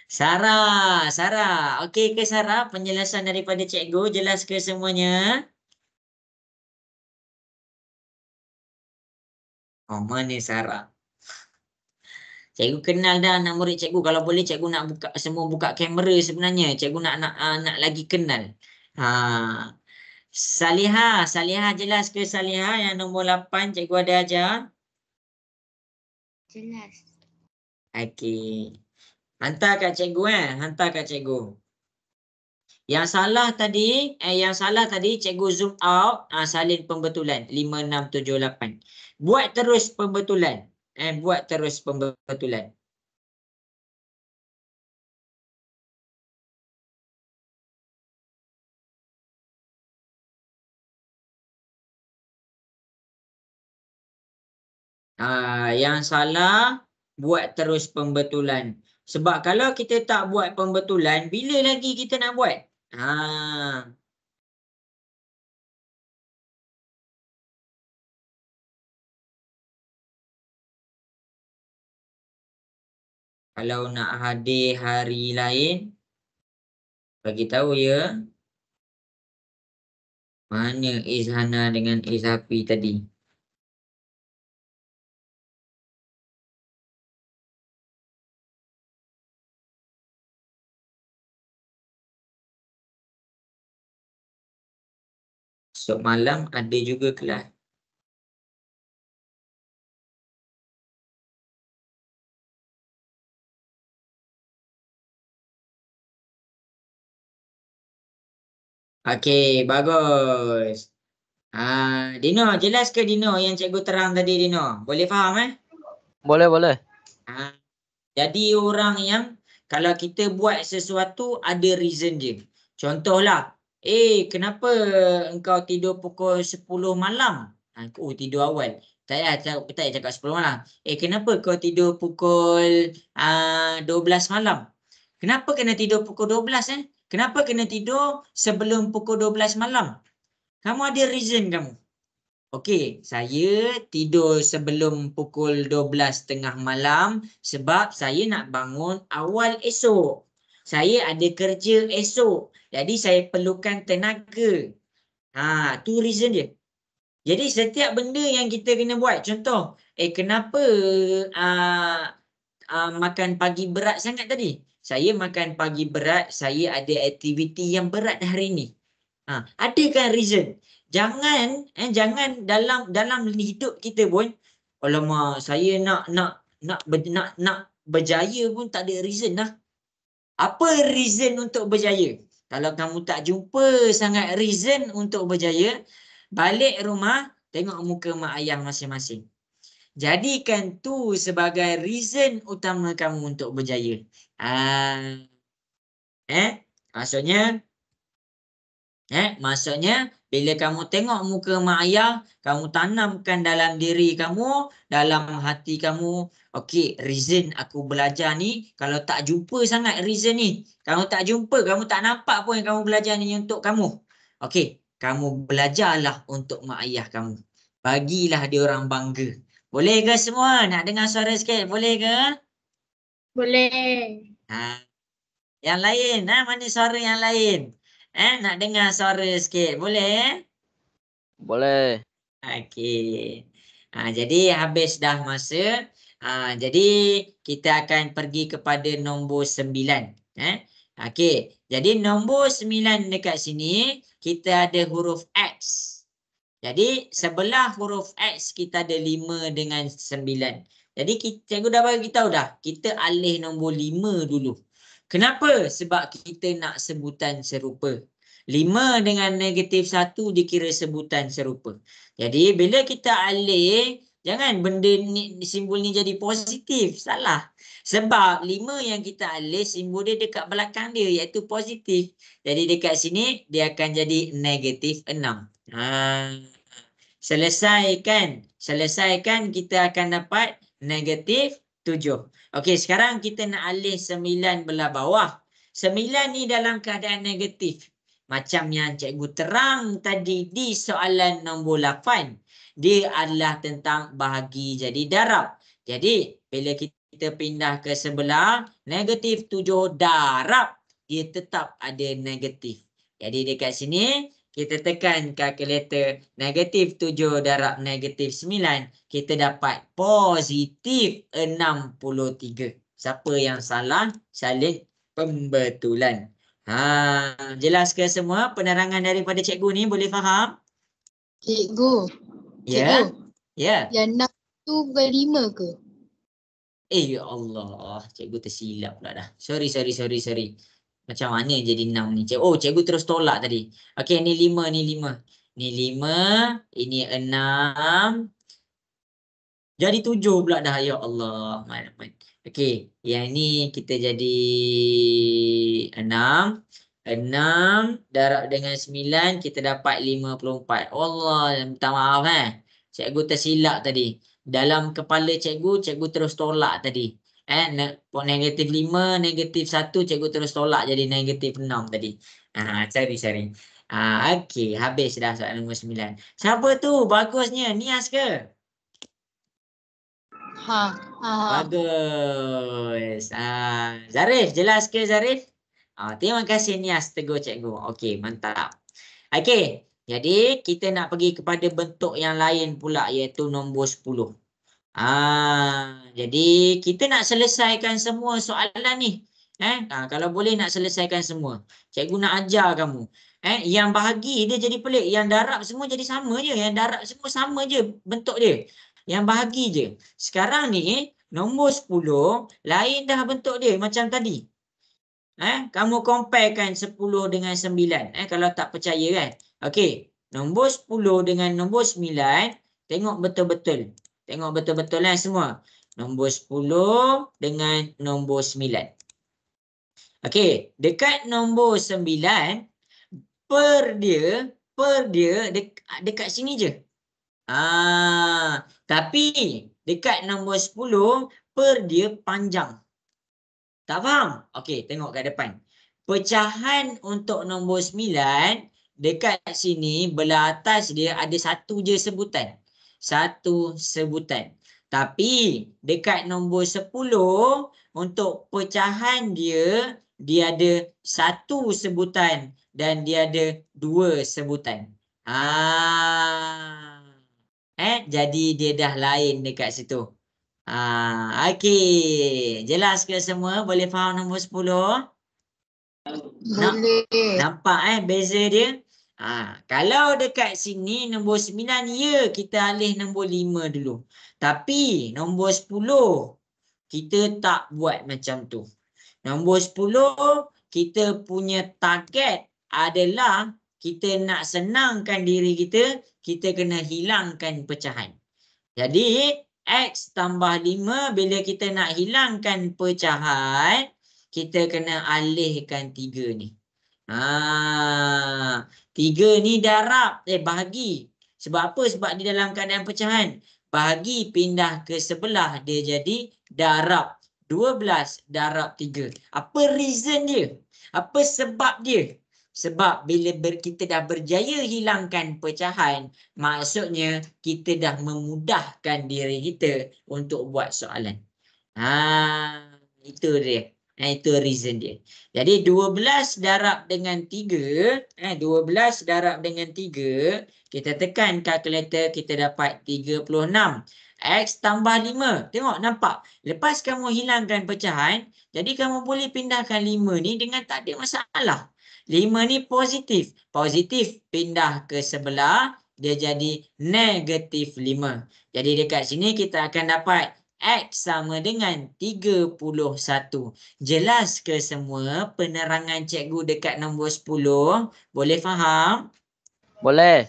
Sarah. Okey ke Sarah penjelasan daripada cikgu? Jelas ke semuanya? Oh, mana Sarah? Cikgu kenal dah anak murid cikgu. Kalau boleh cikgu nak buka kamera sebenarnya. Cikgu nak lagi kenal. Salihah jelas ke Salihah yang nombor 8 cikgu ada ajar? Jelas. Okey. Hantar kat cikgu Yang salah tadi cikgu zoom out salin pembetulan 5, 6, 7, 8. Buat terus pembetulan. Yang salah buat terus pembetulan. Sebab kalau kita tak buat pembetulan, bila lagi kita nak buat? Kalau nak hadir hari lain, bagi tahu ya. Mana Izhana dengan Izafi tadi? Esok malam ada juga kelas. Okey, bagus. Dino, jelas ke Dino yang cikgu terang tadi Dino? Boleh faham Boleh. Jadi orang yang kalau kita buat sesuatu ada reason je. Contohlah, kenapa engkau tidur pukul 10 malam? Tidur awal. Tak payah cakap 10 malam. Kenapa kau tidur pukul 12 malam? Kenapa kena tidur pukul 12 Kenapa kena tidur sebelum pukul 12 malam? Kamu ada reason kamu. Okey, saya tidur sebelum pukul 12 tengah malam sebab saya nak bangun awal esok. Saya ada kerja esok. Jadi saya perlukan tenaga. Tu reason dia. Jadi setiap benda yang kita kena buat. Contoh, kenapa makan pagi berat sangat tadi? Saya makan pagi berat, saya ada aktiviti yang berat hari ni. Ada kan reason? Jangan dalam hidup kita pun, alamak saya nak berjaya pun tak ada reason dah. Apa reason untuk berjaya? Kalau kamu tak jumpa sangat reason untuk berjaya, balik rumah tengok muka mak ayah masing-masing. Jadikan tu sebagai reason utama kamu untuk berjaya. Maksudnya bila kamu tengok muka mak ayah, kamu tanamkan dalam diri kamu, dalam hati kamu, okey, reason aku belajar ni, kalau tak jumpa sangat reason ni, kamu tak jumpa, kamu tak nampak pun yang kamu belajar ni untuk kamu. Okey, kamu belajarlah untuk mak ayah kamu. Bagilah dia orang bangga. Boleh ke semua? Nak dengar suara sikit? Boleh ke? Boleh. Yang lain, mana suara yang lain? Nak dengar suara sikit? Boleh? Boleh. Okey. Jadi habis dah masa. Jadi kita akan pergi kepada nombor 9. Okey. Jadi nombor 9 dekat sini kita ada huruf X. Jadi sebelah huruf X kita ada 5 dengan 9. Jadi cikgu dah bagi tahu dah. Kita alih nombor 5 dulu. Kenapa? Sebab kita nak sebutan serupa. 5 dengan negatif 1 dikira sebutan serupa. Jadi bila kita alih, jangan benda ni, simbol ni jadi positif. Salah. Sebab 5 yang kita alih, simbol dia dekat belakang dia iaitu positif. Jadi dekat sini dia akan jadi negatif 6. Selesaikan kita akan dapat negatif 7. Okey, sekarang kita nak alih 9 belah bawah. 9 ni dalam keadaan negatif. Macam yang cikgu terang tadi di soalan nombor 8. Dia adalah tentang bahagi jadi darab. Jadi, bila kita pindah ke sebelah, negatif 7 darab, dia tetap ada negatif. Jadi dekat sini, kita tekan kalkulator negatif 7 darab negatif 9. Kita dapat positif 63. Siapa yang salah? Salin pembetulan. Jelas ke semua penerangan daripada cikgu ni? Boleh faham? Cikgu. Ya. Ya. Yang 6 tu bukan 5 ke? Ya Allah. Cikgu tersilap pula dah. Sorry. Macam mana jadi 6 ni? Cikgu terus tolak tadi. Okey, ni 5, ni 5. Ni 5, ini 6. Jadi 7 pula dah. Ya Allah. Okey, yang ni kita jadi 6. 6 darab dengan 9 kita dapat 54. Allah, minta maaf cikgu tersilap tadi. Dalam kepala cikgu terus tolak tadi. Negatif 5, negatif 1 cikgu terus tolak jadi negatif 6 tadi. Cari. Okey, habis dah soalan nombor 9. Siapa tu? Bagusnya. Nias ke? Bagus. Zarif, jelas ke Zarif? Terima kasih Nias tegur cikgu. Okey, mantap. Okey, jadi kita nak pergi kepada bentuk yang lain pula iaitu nombor 10. Jadi kita nak selesaikan semua soalan ni. Kalau boleh nak selesaikan semua. Cikgu nak ajar kamu. Yang bahagi dia jadi pelik. Yang darab semua jadi sama je. Yang darab semua sama je bentuk dia. Yang bahagi je. Sekarang ni nombor 10 lain dah bentuk dia macam tadi. Kamu comparekan 10 dengan 9. Kalau tak percaya kan. Okey. Nombor 10 dengan nombor 9. Tengok betul-betul. Tengok betul-betul semua. Nombor 10 dengan nombor 9. Okey. Dekat nombor 9. Per dia dekat sini je. Tapi dekat nombor 10. Per dia panjang. Tak faham? Okey, tengok kat depan. Pecahan untuk nombor 9. Dekat sini belah atas dia ada satu je sebutan. Satu sebutan. Tapi dekat nombor 10 untuk pecahan dia ada satu sebutan dan dia ada dua sebutan. Jadi dia dah lain dekat situ. Okey. Jelas ke semua? Boleh faham nombor 10? Boleh. Nampak beza dia? Kalau dekat sini nombor 9 ya kita alih nombor 5 dulu. Tapi nombor 10 kita tak buat macam tu. Nombor 10 kita punya target adalah kita nak senangkan diri kita, kita kena hilangkan pecahan. Jadi X tambah 5 bila kita nak hilangkan pecahan, kita kena alihkan 3 ni. 3 ni darab, bahagi. Sebab apa? Sebab di dalam keadaan pecahan. Bahagi pindah ke sebelah, dia jadi darab. 12 darab 3. Apa reason dia? Apa sebab dia? Sebab bila kita dah berjaya hilangkan pecahan, maksudnya kita dah memudahkan diri kita untuk buat soalan. Itu dia. Itu reason dia. Jadi 12 darab dengan 3. 12 darab dengan 3. Kita tekan kalkulator, kita dapat 36. X tambah 5. Tengok, nampak? Lepas kamu hilangkan pecahan, jadi kamu boleh pindahkan 5 ni dengan tak ada masalah. 5 ni positif. Positif pindah ke sebelah, dia jadi negatif 5. Jadi dekat sini kita akan dapat X sama dengan 31. Jelas ke semua penerangan cikgu dekat nombor 10? Boleh faham? Boleh.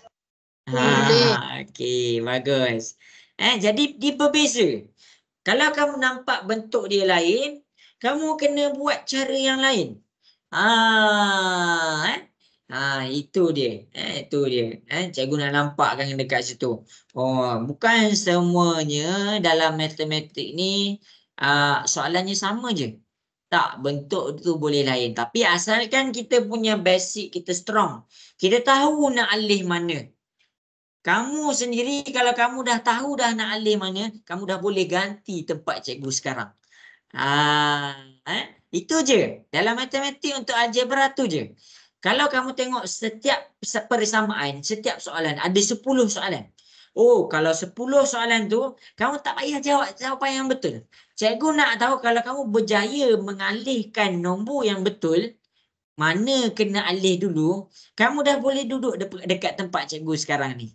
Boleh. Okey, bagus. Jadi dia berbeza. Kalau kamu nampak bentuk dia lain, kamu kena buat cara yang lain. Itu dia. Itu dia. Cikgu nak nampakkan dekat situ. Oh, bukan semuanya dalam matematik ni soalannya sama je. Tak, bentuk tu boleh lain. Tapi asalkan kita punya basic kita strong. Kita tahu nak alih mana. Kamu sendiri kalau kamu dah tahu dah nak alih mana, kamu dah boleh ganti tempat cikgu sekarang. Itu je. Dalam matematik untuk algebra tu je. Kalau kamu tengok setiap persamaan, setiap soalan, ada 10 soalan. Oh, kalau 10 soalan tu, kamu tak payah jawab jawapan yang betul. Cikgu nak tahu kalau kamu berjaya mengalihkan nombor yang betul, mana kena alih dulu, kamu dah boleh duduk dekat tempat cikgu sekarang ni.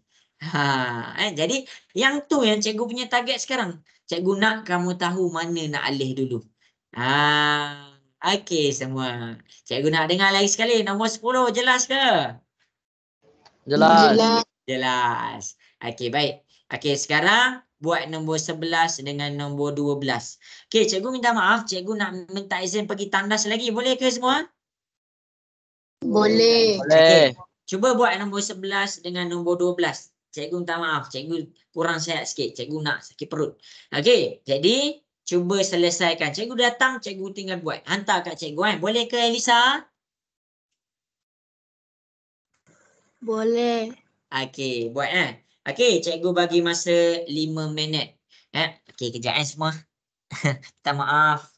Jadi yang tu yang cikgu punya target sekarang. Cikgu nak kamu tahu mana nak alih dulu. Okey semua. Cikgu nak dengar lagi sekali. Nombor 10 jelas ke? Jelas. Jelas. Jelas. Okey baik. Okey sekarang buat nombor 11 dengan nombor 12. Okey cikgu minta maaf. Cikgu nak minta izin pergi tandas lagi. Boleh ke semua? Boleh. Boleh. Cuba buat nombor 11 dengan nombor 12. Cikgu minta maaf. Cikgu kurang sihat sikit. Cikgu nak sakit perut. Okey. Jadi, cuba selesaikan. Cikgu datang, cikgu tinggal buat. Hantar kat cikgu. Boleh ke Elisa? Boleh. Okey, buat Okey, cikgu bagi masa 5 minit. Okey, kejap semua. Minta maaf.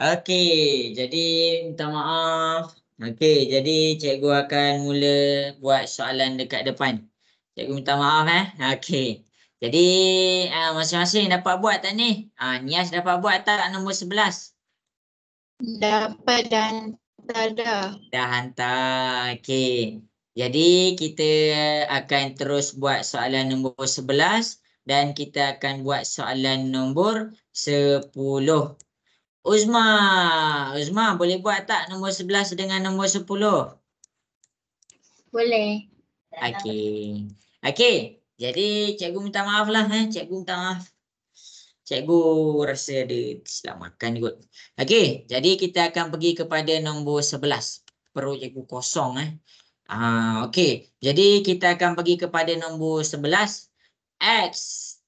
Okey, jadi minta maaf. Okey, jadi cikgu akan mula buat soalan dekat depan. Cikgu minta maaf Okey. Jadi masing-masing dapat buat tak ni? Nias dapat buat tak nombor 11? Dapat dan tak ada. Dah hantar. Okey. Jadi kita akan terus buat soalan nombor 11 dan kita akan buat soalan nombor 10. Uzma boleh buat tak nombor 11 dengan nombor 10? Boleh. Okey. Okey. Jadi cikgu minta maaf lah cikgu minta maaf. Cikgu rasa dia silap makan kot. Okey, jadi kita akan pergi kepada nombor 11. Perut cikgu kosong okey. Jadi kita akan pergi kepada nombor 11. X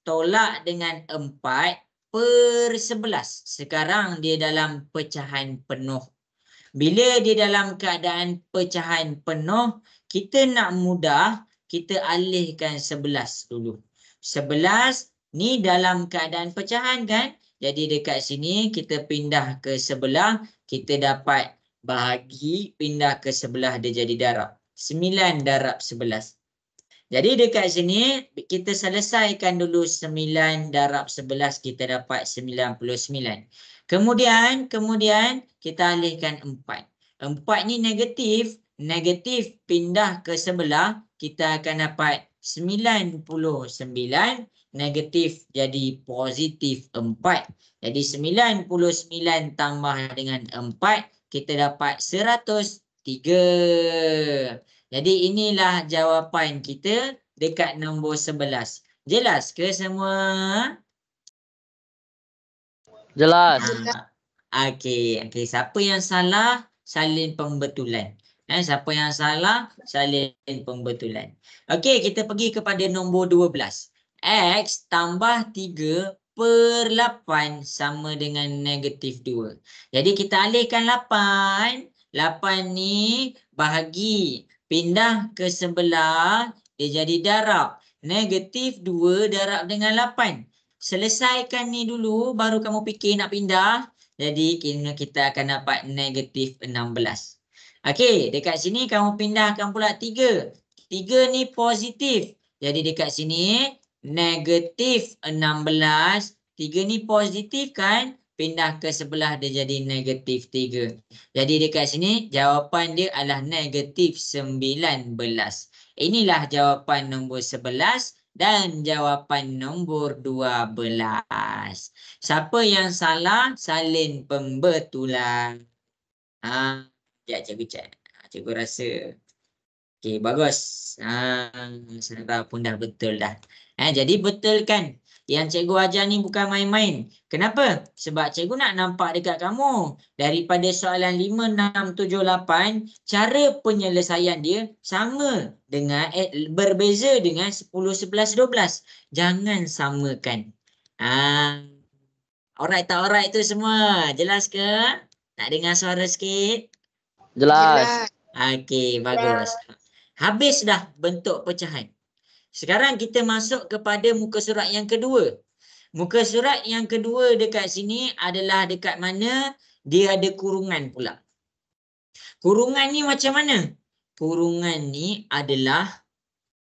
tolak dengan 4/11. Sekarang dia dalam pecahan penuh. Bila dia dalam keadaan pecahan penuh, kita nak mudah, kita alihkan 11 dulu. 11 ni dalam keadaan pecahan kan? Jadi dekat sini kita pindah ke sebelah, kita dapat bahagi, pindah ke sebelah dia jadi darab. 9 darab 11. Jadi dekat sini kita selesaikan dulu 9 darab 11, kita dapat 99. Kemudian kita alihkan 4. 4 ni negatif, pindah ke sebelah, kita akan dapat 99, negatif jadi positif 4. Jadi 99 tambah dengan 4, kita dapat 103. Jadi inilah jawapan kita dekat nombor 11. Jelas ke semua? Jelas. Okey. Siapa yang salah, salin pembetulan. Siapa yang salah, salin pembetulan. Okey, kita pergi kepada nombor 12. X tambah 3/8 sama dengan negatif 2. Jadi kita alihkan 8. 8 ni bahagi, pindah ke sebelah, dia jadi darab. Negatif 2 darab dengan 8. Selesaikan ni dulu, baru kamu fikir nak pindah. Jadi kita akan dapat negatif 16. Okey, dekat sini kamu pindahkan pula 3. 3 ni positif. Jadi dekat sini negatif 16. 3 ni positif kan? Pindah ke sebelah dia jadi negatif 3. Jadi dekat sini jawapan dia adalah negatif 19. Inilah jawapan nombor 11. Dan jawapan nombor 12. Siapa yang salah, salin pembetulan. Cikgu cek. Cikgu rasa. Okey, bagus. Sarah pun dah betul dah. Jadi betul kan? Yang cikgu ajar ni bukan main-main. Kenapa? Sebab cikgu nak nampak dekat kamu. Daripada soalan 5, 6, 7, 8, cara penyelesaian dia sama dengan berbeza dengan 10, 11, 12. Jangan samakan. Alright tak alright tu semua? Jelas ke? Nak dengar suara sikit? Jelas. Okey, bagus. Habis dah bentuk pecahan. Sekarang kita masuk kepada muka surat yang kedua. Muka surat yang kedua dekat sini adalah dekat mana dia ada kurungan pula. Kurungan ni macam mana? Kurungan ni adalah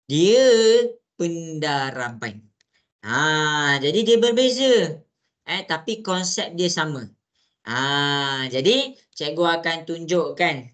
dia pendaraban. Jadi dia berbeza. Tapi konsep dia sama. Jadi cikgu akan tunjukkan.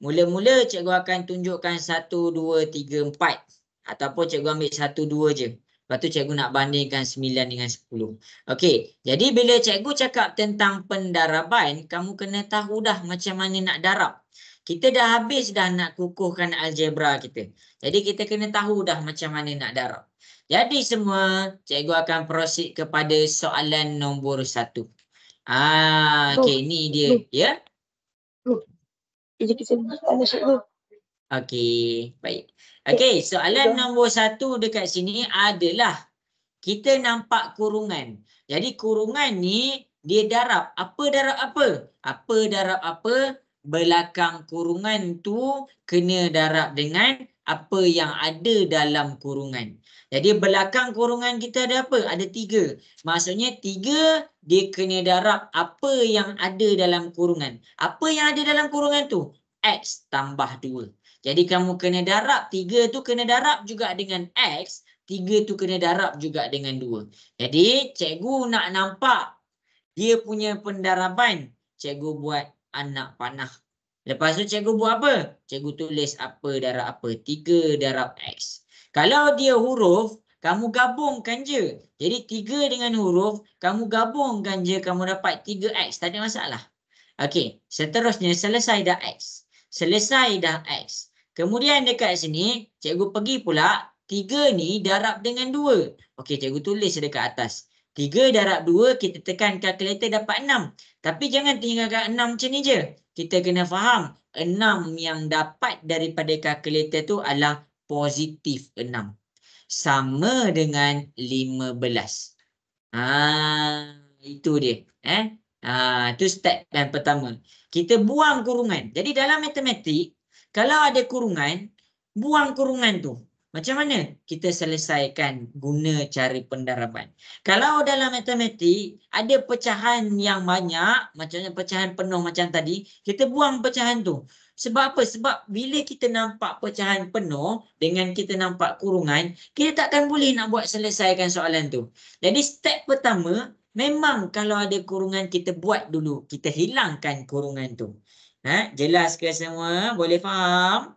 Mula-mula cikgu akan tunjukkan 1, 2, 3, 4. Ataupun cikgu ambil 1, 2 je. Lepas tu cikgu nak bandingkan 9 dengan 10. Okey. Jadi bila cikgu cakap tentang pendaraban, kamu kena tahu dah macam mana nak darab. Kita dah habis dah nak kukuhkan algebra kita. Jadi kita kena tahu dah macam mana nak darab. Jadi semua, cikgu akan proceed kepada soalan nombor 1. Okey, ni dia. Ya? Okey, baik. Okey, soalan nombor 1 dekat sini adalah kita nampak kurungan. Jadi kurungan ni dia darab. Apa darab apa? Apa darab apa? Belakang kurungan tu kena darab dengan apa yang ada dalam kurungan. Jadi belakang kurungan kita ada apa? Ada 3. Maksudnya 3 dia kena darab apa yang ada dalam kurungan. Apa yang ada dalam kurungan tu? X tambah 2. Jadi kamu kena darab 3 tu kena darab juga dengan X. 3 tu kena darab juga dengan 2. Jadi cikgu nak nampak dia punya pendaraban. Cikgu buat anak panah. Lepas tu cikgu buat apa? Cikgu tulis apa darab apa. 3 darab X. Kalau dia huruf, kamu gabungkan je. Jadi 3 dengan huruf, kamu gabungkan je. Kamu dapat 3X. Tak ada masalah. Okey. Seterusnya selesai dah X. Selesai dah X. Kemudian dekat sini, cikgu pergi pula. 3 ni darab dengan 2. Okey, cikgu tulis dekat atas. 3 darab 2, kita tekan kalkulator dapat 6. Tapi jangan tinggalkan 6 macam ni je. Kita kena faham, 6 yang dapat daripada kalkulator tu adalah positif 6. Sama dengan 15. Itu dia. Itu step yang pertama. Kita buang kurungan. Jadi dalam matematik, kalau ada kurungan, buang kurungan tu. Macam mana kita selesaikan guna cara pendaraban? Kalau dalam matematik ada pecahan yang banyak, macamnya pecahan penuh macam tadi, kita buang pecahan tu. Sebab apa? Sebab bila kita nampak pecahan penuh dengan kita nampak kurungan, kita takkan boleh nak buat selesaikan soalan tu. Jadi step pertama, memang kalau ada kurungan kita buat dulu. Kita hilangkan kurungan tu. Jelas ke semua? Boleh faham?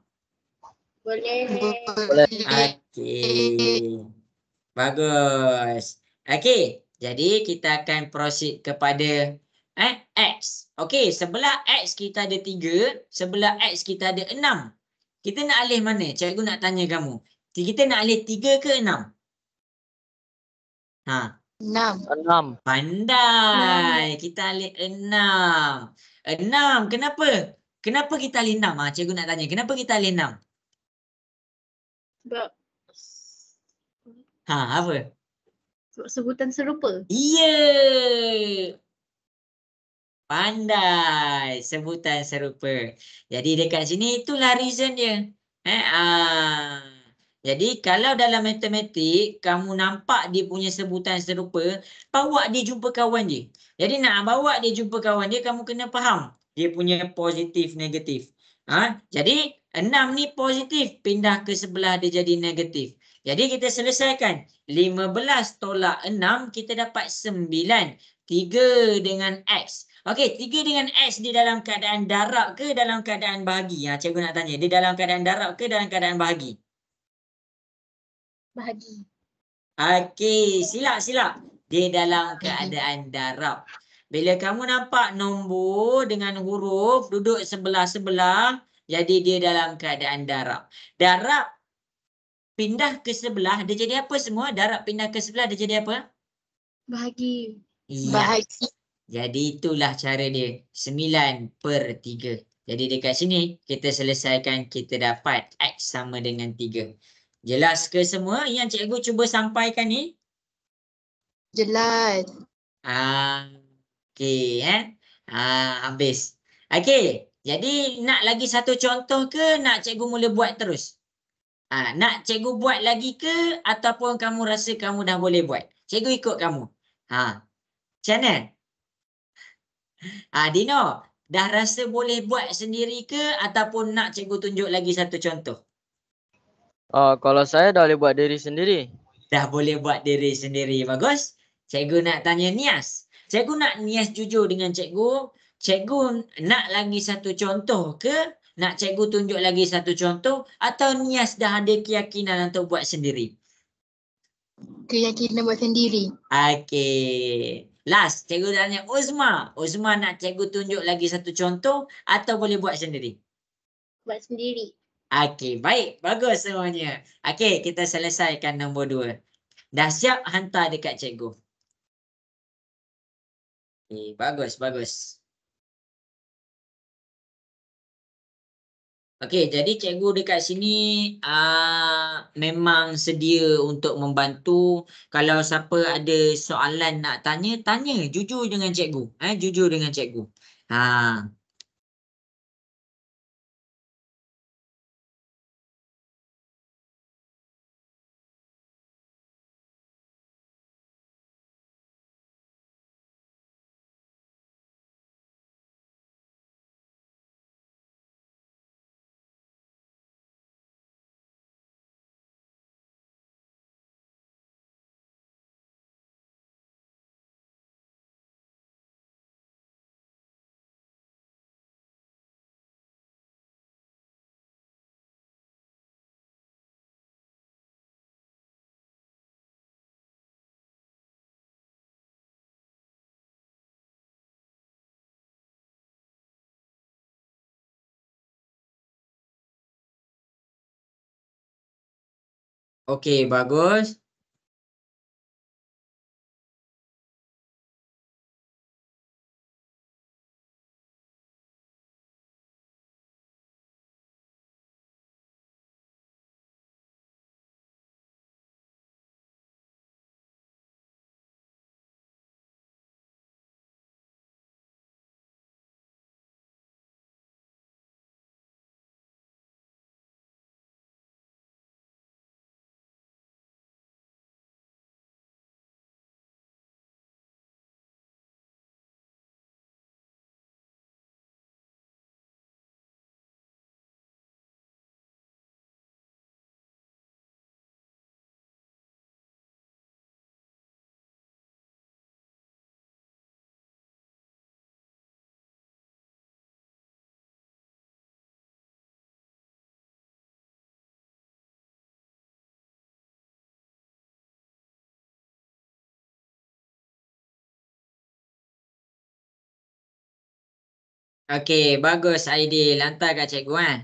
Boleh. Okey. Bagus. Okey. Jadi kita akan proceed kepada X. Okey, sebelah X kita ada 3, sebelah X kita ada 6. Kita nak alih mana? Cikgu nak tanya kamu. Kita nak alih 3 ke 6? 6. Pandai. Kita alih 6. 6. Kenapa? Kenapa kita alih 6? Cikgu nak tanya. Kenapa kita alih 6? Sebab Apa? sebab sebutan serupa. Ya. Pandai. Sebutan serupa. Jadi dekat sini itulah reason dia. Jadi kalau dalam matematik kamu nampak dia punya sebutan serupa, bawa dia jumpa kawan dia. Jadi nak bawa dia jumpa kawan dia, kamu kena faham dia punya positif negatif. Jadi 6 ni positif, pindah ke sebelah dia jadi negatif. Jadi kita selesaikan. 15 tolak 6 kita dapat 9. 3 dengan X. Okey, 3 dengan X dia dalam keadaan darab ke dalam keadaan bahagi? Cikgu nak tanya, dia dalam keadaan darab ke dalam keadaan bahagi? Bahagi. Okey, silap. Dia dalam keadaan darab. Bila kamu nampak nombor dengan huruf duduk sebelah-sebelah, jadi dia dalam keadaan darab. Darab pindah ke sebelah, dia jadi apa semua? Darab pindah ke sebelah, dia jadi apa? Bahagi. Ya. Bahagi. Jadi itulah cara dia. 9/3. Jadi dekat sini kita selesaikan, kita dapat X sama dengan 3. Jelas ke semua yang cikgu cuba sampaikan ni? Jelas. Okey habis. Okey, jadi nak lagi satu contoh ke nak cikgu mula buat terus? Nak cikgu buat lagi ke ataupun kamu rasa kamu dah boleh buat? Cikgu ikut kamu. Macam mana? Dino, dah rasa boleh buat sendiri ke ataupun nak cikgu tunjuk lagi satu contoh? Kalau saya dah boleh buat diri sendiri. Dah boleh buat diri sendiri. Bagus. Cikgu nak tanya Nias. Cikgu nak Nias jujur dengan cikgu. Cikgu nak lagi satu contoh ke? Nak cikgu tunjuk lagi satu contoh? Atau Nias dah ada keyakinan untuk buat sendiri? Keyakinan buat sendiri. Okey. Last, cikgu tanya Uzma. Uzma nak cikgu tunjuk lagi satu contoh atau boleh buat sendiri? Buat sendiri. Okey, baik. Bagus semuanya. Okey, kita selesaikan nombor 2. Dah siap, hantar dekat cikgu. Okey, bagus. Okey, jadi cikgu dekat sini memang sedia untuk membantu. Kalau siapa ada soalan nak tanya, jujur dengan cikgu. Jujur dengan cikgu. Okey, bagus. Okey, bagus Aidil. Hantar kat cikgu eh.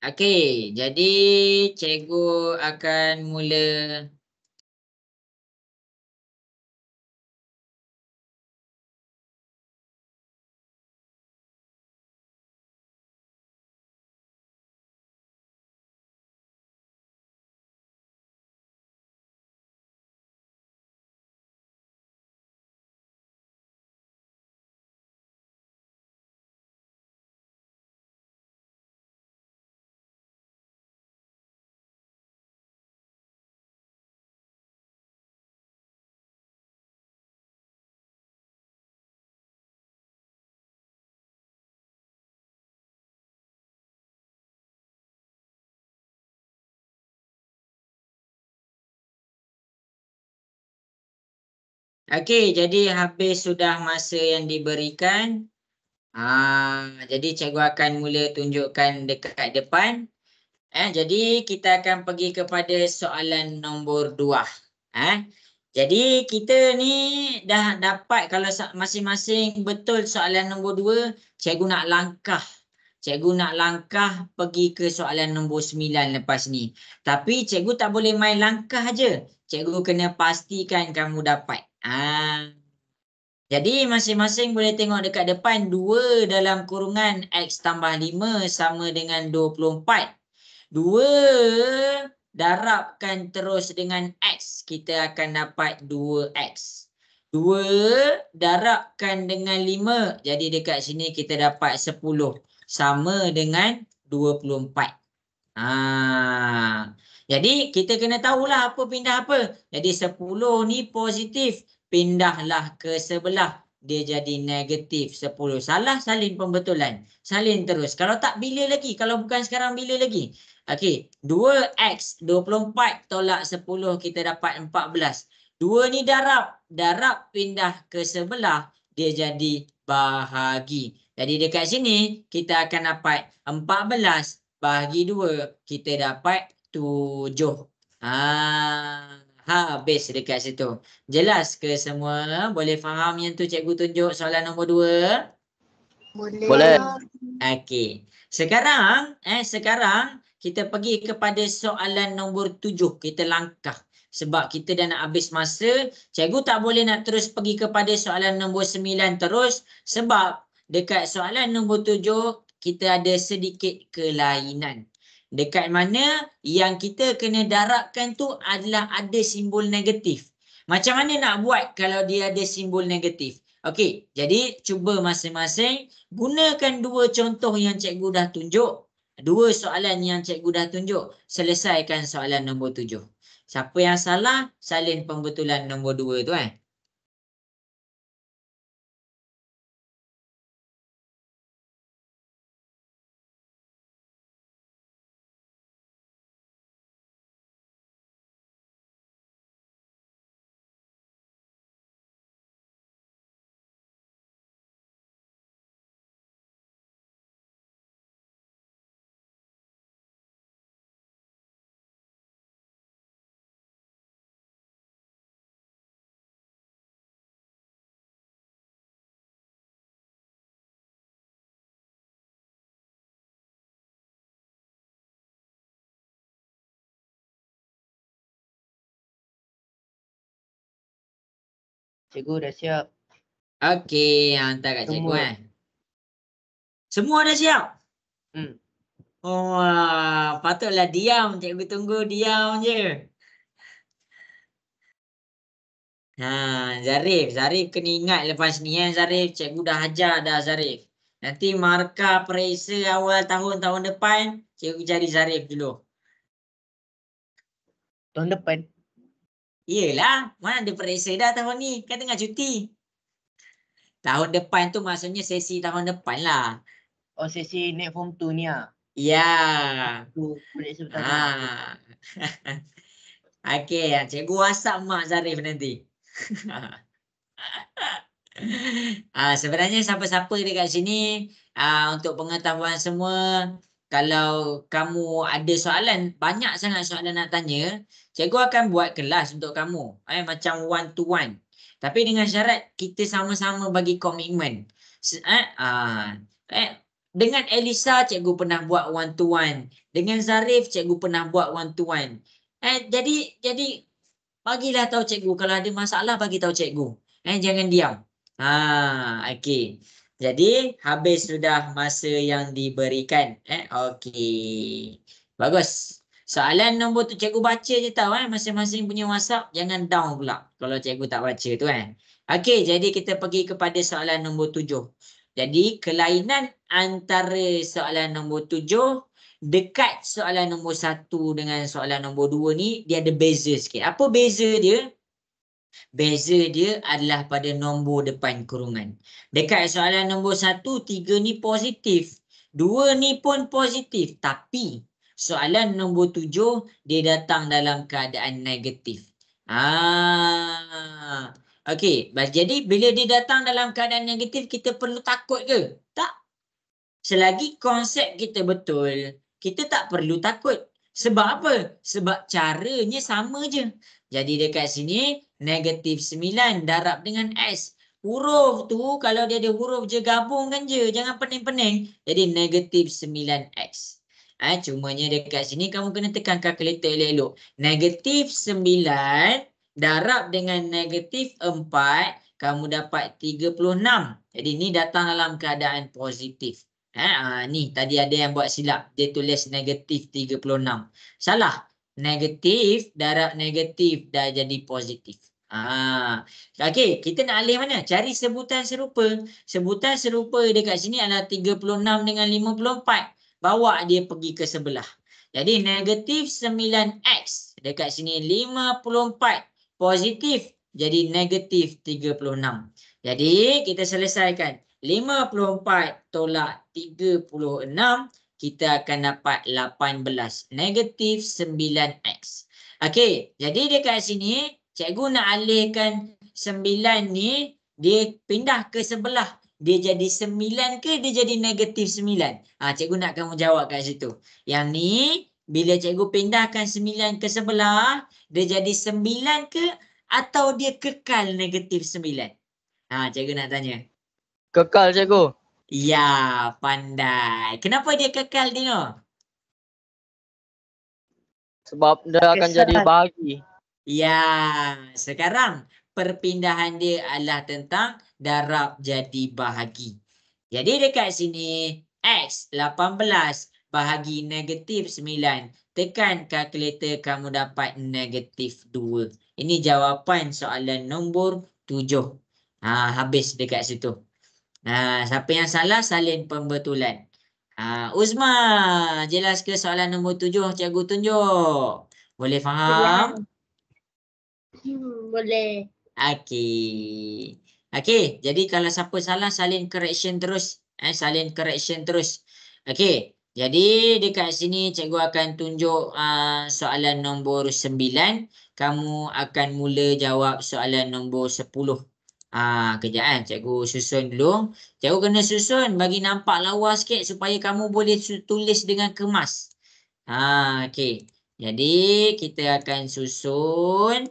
Okey, jadi cikgu akan mula. Okey, jadi habis sudah masa yang diberikan. Jadi cikgu akan mula tunjukkan dekat depan. Jadi kita akan pergi kepada soalan nombor 2. Jadi kita ni dah dapat kalau masing-masing betul soalan nombor 2, cikgu nak langkah. Cikgu nak langkah pergi ke soalan nombor 9 lepas ni. Tapi cikgu tak boleh main langkah aje. Cikgu kena pastikan kamu dapat. Jadi masing-masing boleh tengok dekat depan 2 dalam kurungan X tambah 5 sama dengan 24. 2 darabkan terus dengan X, kita akan dapat 2X. 2 darabkan dengan 5, jadi dekat sini kita dapat 10 sama dengan 24. Jadi kita kena tahulah apa pindah apa. Jadi 10 ni positif, pindahlah ke sebelah, dia jadi negatif 10. Salah, salin pembetulan. Salin terus. Kalau tak, bila lagi. Kalau bukan sekarang, bila lagi. Okey, 2X 24 tolak 10, kita dapat 14. 2 ni darab pindah ke sebelah, dia jadi bahagi. Jadi dekat sini kita akan dapat 14 bahagi 2, kita dapat 7. Habis dekat situ. Jelas ke semua? Boleh faham yang tu cikgu tunjuk soalan nombor 2? Boleh. Okey. Sekarang kita pergi kepada soalan nombor 7. Kita langkah. Sebab kita dah nak habis masa, cikgu tak boleh nak terus pergi kepada soalan nombor 9 terus. Sebab dekat soalan nombor 7, kita ada sedikit kelainan. Dekat mana yang kita kena darabkan tu adalah ada simbol negatif. Macam mana nak buat kalau dia ada simbol negatif? Okey, jadi cuba masing-masing gunakan 2 contoh yang cikgu dah tunjuk. 2 soalan yang cikgu dah tunjuk. Selesaikan soalan nombor 7. Siapa yang salah, salin pembetulan nombor 2 tu Cikgu dah siap. Okey, hantar kat cikgu Semua. Semua dah siap? Hmm. Oh, patutlah diam. Cikgu tunggu diam je. Zarif kena ingat lepas ni Zarif. Cikgu dah ajar dah Zarif. Nanti markah periksa awal tahun depan, cikgu cari Zarif dulu. Tahun depan. Yelah, mana ada periksa dah tahun ni. Kan tengah cuti. Tahun depan tu maksudnya sesi tahun depan lah. Oh, sesi naik form 2 ni ah. Ya. Tu periksa pertama. Okey, cikgu WhatsApp mak Zarif nanti. Sebenarnya siapa-siapa dekat sini, untuk pengetahuan semua, kalau kamu ada soalan, banyak sangat soalan nak tanya, cikgu akan buat kelas untuk kamu, macam one to one. Tapi dengan syarat kita sama-sama bagi komitmen. Dengan Elisa cikgu pernah buat one to one. Dengan Zarif cikgu pernah buat one to one. Jadi bagilah tahu cikgu, kalau ada masalah bagi tahu cikgu. Jangan diam. Okey. Jadi habis sudah masa yang diberikan. Okey. Bagus. Soalan nombor tu cikgu baca je tahu masing-masing punya WhatsApp, jangan down pula kalau cikgu tak baca tu Okey, jadi kita pergi kepada soalan nombor 7. Jadi kelainan antara soalan nombor 7 dekat soalan nombor 1 dengan soalan nombor 2 ni dia ada beza sikit. Apa beza dia? Beza dia adalah pada nombor depan kurungan. Dekat soalan nombor 1, 3 ni positif. 2 ni pun positif. Tapi soalan nombor 7, dia datang dalam keadaan negatif. Okey. Jadi bila dia datang dalam keadaan negatif, kita perlu takut ke? Tak. Selagi konsep kita betul, kita tak perlu takut. Sebab apa? Sebab caranya sama je. Jadi dekat sini, negatif 9 darab dengan S. Huruf tu kalau dia ada huruf je, gabungkan je. Jangan pening-pening. Jadi negatif 9X. Cumanya dekat sini kamu kena tekan kalkulator elok-elok. Negatif 9 darab dengan negatif 4, kamu dapat 36. Jadi ni datang dalam keadaan positif. Ni tadi ada yang buat silap. Dia tulis negatif 36. Salah. Negatif darab negatif dah jadi positif. Okey, kita nak alih mana? Cari sebutan serupa. Sebutan serupa dekat sini adalah 36 dengan 54. Bawa dia pergi ke sebelah. Jadi negatif 9X. Dekat sini 54. Positif. Jadi negatif 36. Jadi kita selesaikan. 54 tolak 36, kita akan dapat 18. Negatif 9X. Okey, jadi dekat sini, cikgu nak alihkan 9 ni, dia pindah ke sebelah. Dia jadi 9 ke dia jadi negatif 9? Cikgu nak kamu jawab kat situ. Yang ni, bila cikgu pindahkan 9 ke sebelah, dia jadi 9 ke atau dia kekal negatif 9? Cikgu nak tanya. Kekal cikgu. Ya, pandai. Kenapa dia kekal, Dino? Sebab dia akan jadi bahagi. Ya, sekarang perpindahan dia adalah tentang darab jadi bahagi. Jadi dekat sini, X 18 bahagi negatif 9. Tekan kalkulator, kamu dapat negatif 2. Ini jawapan soalan nombor 7. Habis dekat situ. Siapa yang salah, salin pembetulan. Uzma, jelas ke soalan nombor 7 cikgu tunjuk? Boleh faham? Boleh. Okey, jadi kalau siapa salah, salin correction terus. Salin correction terus. Okey, jadi dekat sini cikgu akan tunjuk soalan nombor 9. Kamu akan mula jawab soalan nombor 10. Kejap cikgu susun dulu. Cikgu kena susun bagi nampak lawa sikit supaya kamu boleh tulis dengan kemas. Okey. Jadi kita akan susun.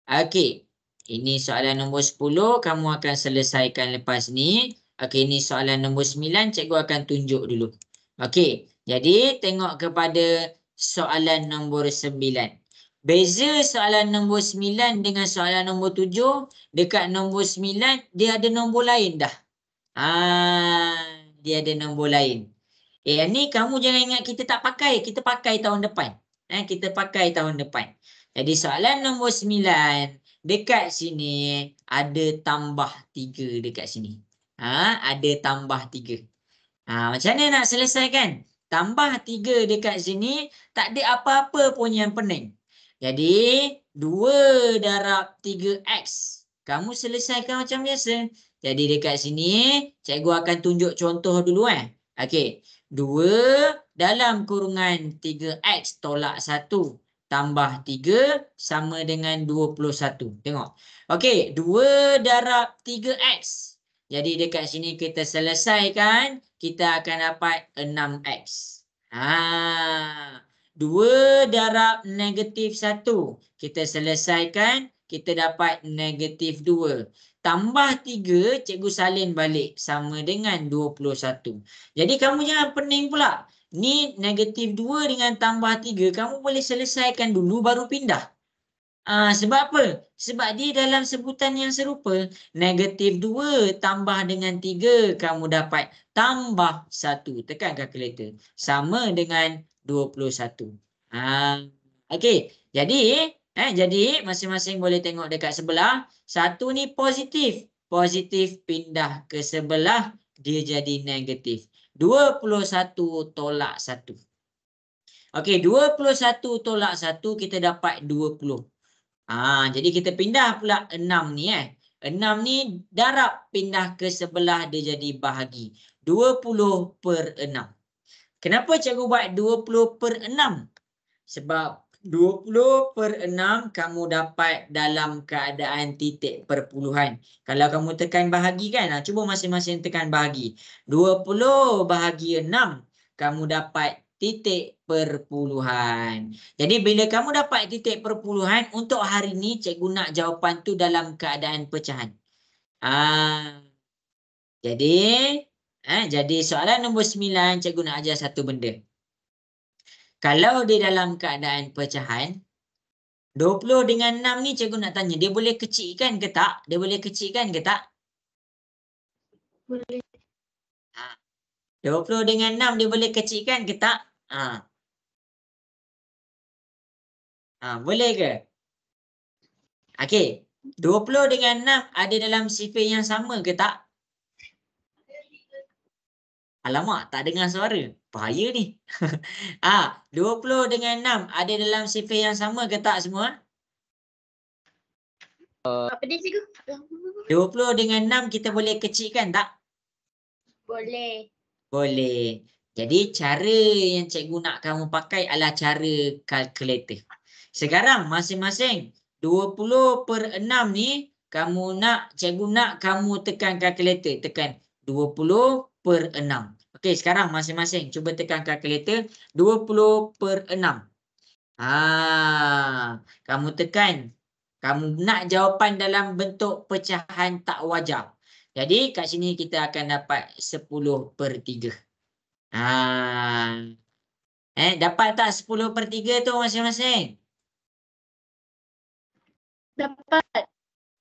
Okey. Ini soalan nombor 10, kamu akan selesaikan lepas ni. Okey, ini soalan nombor 9, cikgu akan tunjuk dulu. Okey. Jadi tengok kepada soalan nombor 9. Beza soalan nombor 9 dengan soalan nombor 7, dekat nombor 9 dia ada nombor lain dah. Dia ada nombor lain. Yang ni kamu jangan ingat kita tak pakai, kita pakai tahun depan. Kita pakai tahun depan. Jadi soalan nombor 9 dekat sini ada tambah 3 dekat sini. Ada tambah 3. Macam mana nak selesaikan? Tambah 3 dekat sini tak ada apa-apa pun yang pening. Jadi 2 darab 3x. Kamu selesaikan macam biasa. Jadi dekat sini cikgu akan tunjuk contoh dulu Okey. 2 dalam kurungan 3x tolak 1 tambah 3 sama dengan 21. Tengok. Okey, 2 darab 3x. Jadi dekat sini kita selesaikan, kita akan dapat 6x. 2 darab negatif 1. Kita selesaikan, kita dapat negatif 2. Tambah 3, cikgu salin balik sama dengan 21. Jadi kamu jangan pening pula. Ni negatif 2 dengan tambah 3, kamu boleh selesaikan dulu baru pindah. Sebab apa? Sebab dia dalam sebutan yang serupa. Negatif 2 tambah dengan 3, kamu dapat tambah 1. Tekan kalkulator. Sama dengan 21. Okey. Jadi masing-masing boleh tengok dekat sebelah. 1 ni positif. Positif pindah ke sebelah, dia jadi negatif. 21 tolak 1. Okey, 21 tolak 1 kita dapat 20. Jadi kita pindah pula 6 ni 6 ni darab pindah ke sebelah, dia jadi bahagi. 20/6. Kenapa cikgu buat 20/6? Sebab 20/6 kamu dapat dalam keadaan titik perpuluhan. Kalau kamu tekan bahagi kan, cuba masing-masing tekan bahagi. 20 bahagi 6, kamu dapat titik perpuluhan. Jadi bila kamu dapat titik perpuluhan, untuk hari ni cikgu nak jawapan tu dalam keadaan pecahan. Jadi soalan nombor 9 cikgu nak ajar satu benda. Kalau dia dalam keadaan pecahan, 20 dengan 6 ni cikgu nak tanya, dia boleh kecilkan ke tak? Dia boleh kecilkan ke tak? Boleh. 20 dengan 6 dia boleh kecilkan ke tak? Boleh ke? Okey. 20 dengan 6 ada dalam sifar yang sama ke tak? Alamak, tak dengar suara. Bahaya ni. 20 dengan 6 ada dalam sifar yang sama ke tak semua? Apa dia cikgu? 20 dengan 6 kita boleh kecilkan tak? Boleh. Boleh. Jadi cara yang cikgu nak kamu pakai adalah cara kalkulator. Sekarang masing-masing 20/6 ni cikgu nak kamu tekan kalkulator. Tekan 20/6. Okey, sekarang masing-masing cuba tekan kalkulator 20/6. Kamu tekan. Kamu nak jawapan dalam bentuk pecahan tak wajar. Jadi kat sini kita akan dapat 10/3. Dapat tak 10/3 tu masing-masing? Dapat.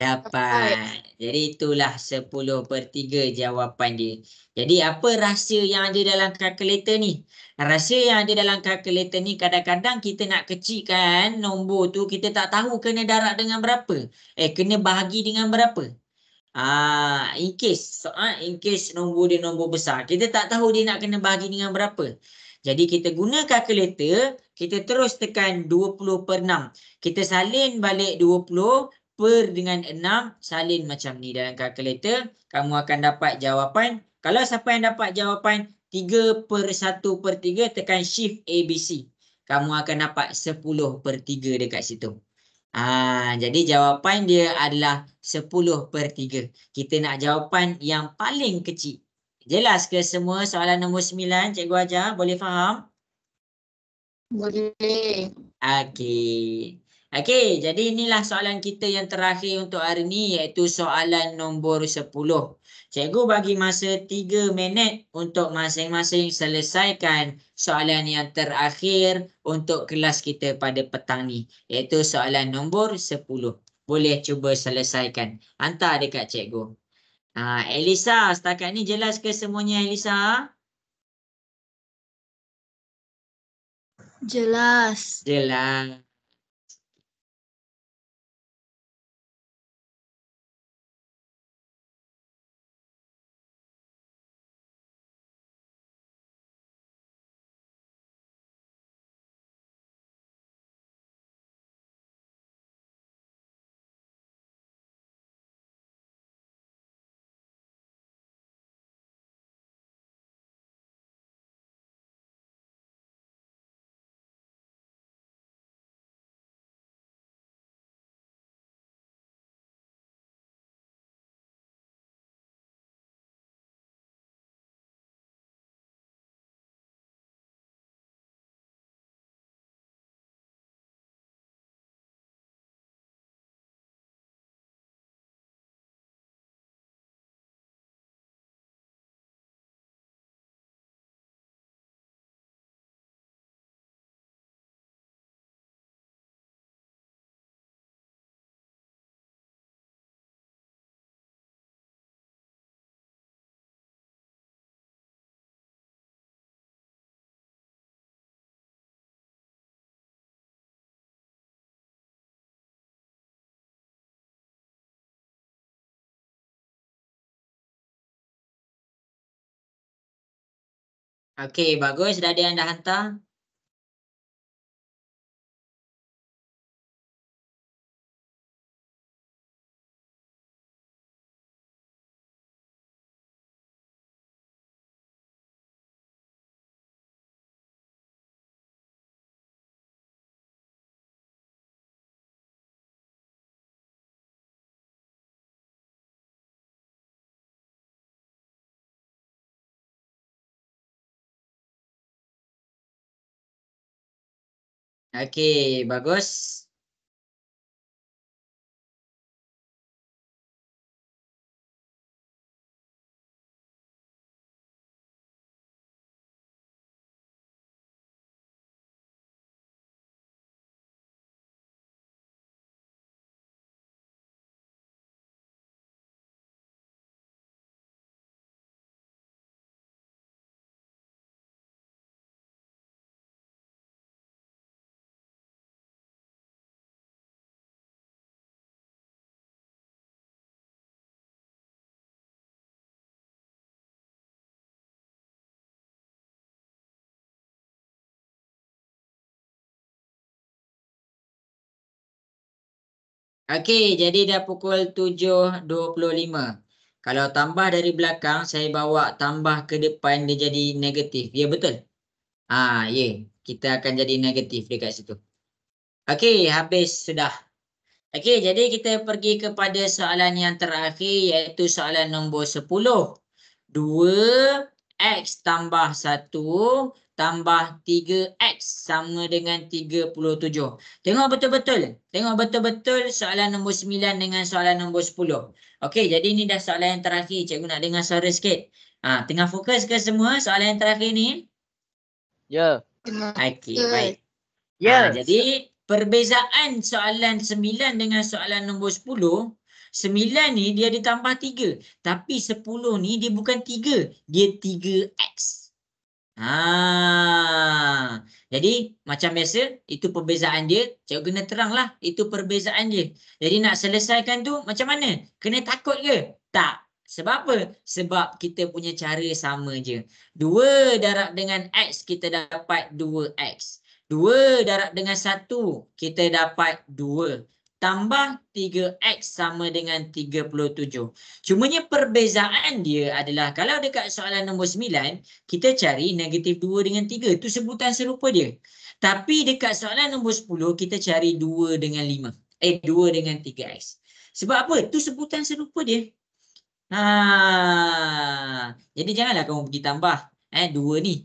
Dapat. Jadi itulah 10/3 jawapan dia. Jadi apa rahsia yang ada dalam kalkulator ni? Rahsia yang ada dalam kalkulator ni, kadang-kadang kita nak kecilkan nombor tu, kita tak tahu kena darab dengan berapa. Kena bahagi dengan berapa. In case nombor dia nombor besar, kita tak tahu dia nak kena bahagi dengan berapa. Jadi kita guna kalkulator, kita terus tekan 20/6. Kita salin balik 20 per dengan 6, salin macam ni dalam kalkulator, kamu akan dapat jawapan. Kalau siapa yang dapat jawapan 3/1/3, tekan shift ABC. Kamu akan dapat 10/3 dekat situ. Jadi jawapan dia adalah 10/3. Kita nak jawapan yang paling kecil. Jelas ke semua soalan nombor 9 cikgu ajar? Boleh faham? Boleh. Okey, jadi inilah soalan kita yang terakhir untuk hari ni, iaitu soalan nombor 10. Cikgu bagi masa 3 minit untuk masing-masing selesaikan soalan yang terakhir untuk kelas kita pada petang ni. Iaitu soalan nombor 10. Boleh cuba selesaikan. Hantar dekat cikgu. Elisa, setakat ni jelas ke semuanya Elisa? Jelas. Jelas. Okey, bagus. Dah ada yang dah hantar? Okey, bagus. Okey, jadi dah pukul 7.25. Kalau tambah dari belakang, saya bawa tambah ke depan dia jadi negatif. Ya, betul? Ya. Kita akan jadi negatif dekat situ. Okey, habis sudah. Okey, jadi kita pergi kepada soalan yang terakhir iaitu soalan nombor 10. 2x tambah 1 tambah 3x sama dengan 37. Tengok betul-betul. Tengok betul-betul soalan nombor 9 dengan soalan nombor 10. Okey, jadi ni dah soalan yang terakhir. Cikgu nak dengar suara sikit. Tengah fokus ke semua soalan yang terakhir ni? Ya. Okey, baik. Ya. Jadi perbezaan soalan 9 dengan soalan nombor 10, 9 ni dia ditambah 3. Tapi 10 ni dia bukan 3. Dia 3x. Jadi macam biasa, itu perbezaan dia. Cikgu kena terang lah. Itu perbezaan dia. Jadi nak selesaikan tu macam mana? Kena takut ke? Tak. Sebab apa? Sebab kita punya cara sama je. 2 darab dengan x, kita dapat 2x. 2 darab dengan 1, kita dapat 2. Tambah 3x sama dengan 37. Cumanya perbezaan dia adalah kalau dekat soalan nombor 9, kita cari negatif 2 dengan 3. Itu sebutan serupa dia. Tapi dekat soalan nombor 10, kita cari 2 dengan 5. 2 dengan 3x. Sebab apa? Itu sebutan serupa dia. Jadi janganlah kamu pergi tambah 2 ni.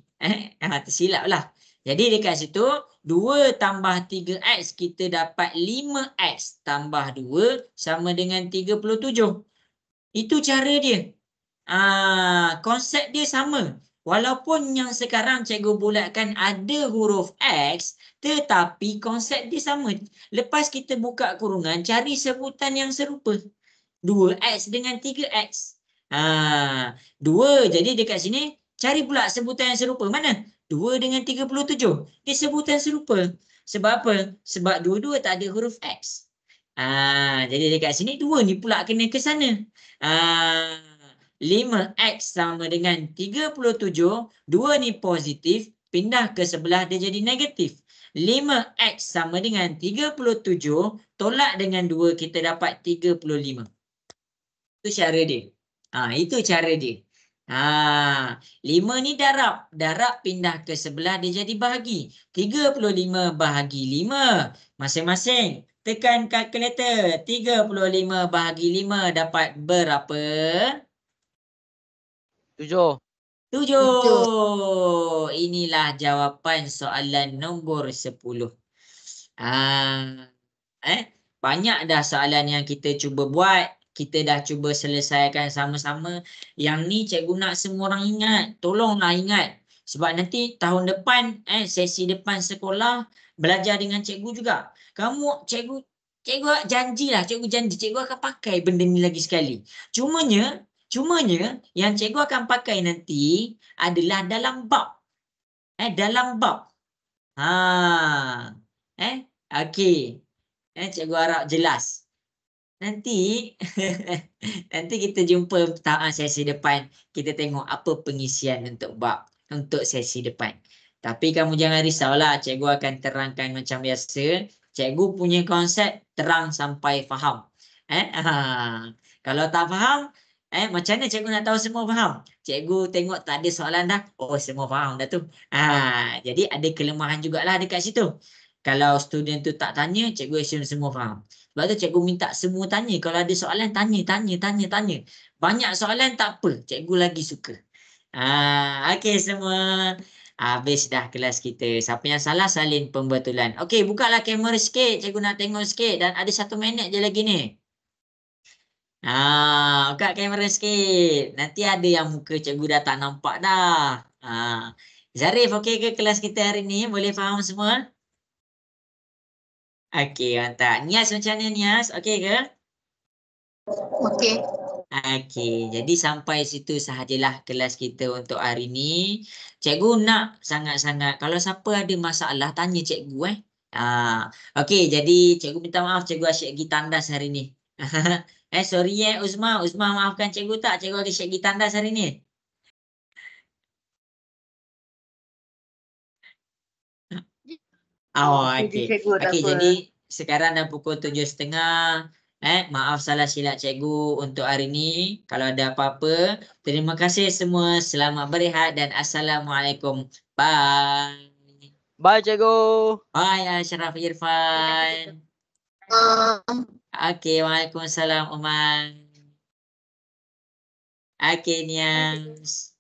Tersilap lah. Jadi dekat situ 2 tambah 3x kita dapat 5x tambah 2 sama dengan 37. Itu cara dia. konsep dia sama. Walaupun yang sekarang cikgu bulatkan ada huruf X, tetapi konsep dia sama. Lepas kita buka kurungan, cari sebutan yang serupa. 2X dengan 3X. 2. Jadi dekat sini, cari pula sebutan yang serupa. Mana? 2 dengan 37. Dia sebutan serupa. Sebab apa? Sebab dua-dua tak ada huruf X. Jadi dekat sini 2 ni pula kena ke sana. 5X sama dengan 37. 2 ni positif. Pindah ke sebelah dia jadi negatif. 5X sama dengan 37. Tolak dengan 2 kita dapat 35. Itu cara dia. Itu cara dia. 5 ni darab. Darab pindah ke sebelah dia jadi bahagi. 35 bahagi 5. Masing-masing. Tekan kalkulator. 35 bahagi 5 dapat berapa? 7. 7. Inilah jawapan soalan nombor 10. Banyak dah soalan yang kita cuba buat. Kita dah cuba selesaikan sama-sama. Yang ni cikgu nak semua orang ingat. Tolonglah ingat. Sebab nanti tahun depan, sesi depan sekolah, belajar dengan cikgu juga. Cikgu janjilah, cikgu janji. Cikgu akan pakai benda ni lagi sekali. Cumanya yang cikgu akan pakai nanti adalah dalam bab. Dalam bab. Okey. Cikgu harap jelas. Nanti kita jumpa sesi depan. Kita tengok apa pengisian untuk bab untuk sesi depan. Tapi kamu jangan risaulah, cikgu akan terangkan macam biasa. Cikgu punya konsep terang sampai faham. Kalau tak faham, macam mana cikgu nak tahu semua faham? Cikgu tengok tak ada soalan dah. Oh, semua faham dah tu. Jadi ada kelemahan jugalah dekat situ. Kalau student tu tak tanya, cikgu assume semua faham. Sebab tu cikgu minta semua tanya. Kalau ada soalan, tanya. Banyak soalan tak apa. Cikgu lagi suka. Okey semua. Habis dah kelas kita. Siapa yang salah, salin pembetulan. Okey, bukalah kamera sikit. Cikgu nak tengok sikit. Dan ada 1 minit je lagi ni. Buka kamera sikit. Nanti ada yang muka cikgu dah tak nampak dah. Zarif, okey ke kelas kita hari ni? Boleh faham semua? Okey, mantap. Nias macam mana Nias? Okey ke? Okey. Okey, jadi sampai situ sahajalah kelas kita untuk hari ni. Cikgu nak sangat-sangat. Kalau siapa ada masalah, tanya cikgu. Okey, jadi cikgu minta maaf cikgu asyik pergi tandas hari ni. Sorry Uzma. Uzma maafkan cikgu tak? Cikgu ada asyik pergi tandas hari ni. Okey. Okey, jadi sekarang dah pukul 7.30. Maaf salah silap cikgu untuk hari ni. Kalau ada apa-apa, terima kasih semua. Selamat berehat dan Assalamualaikum. Bye. Bye cikgu. Bye Ashraf Irfan. Okey, Waalaikumsalam Umar. Okey, Nias.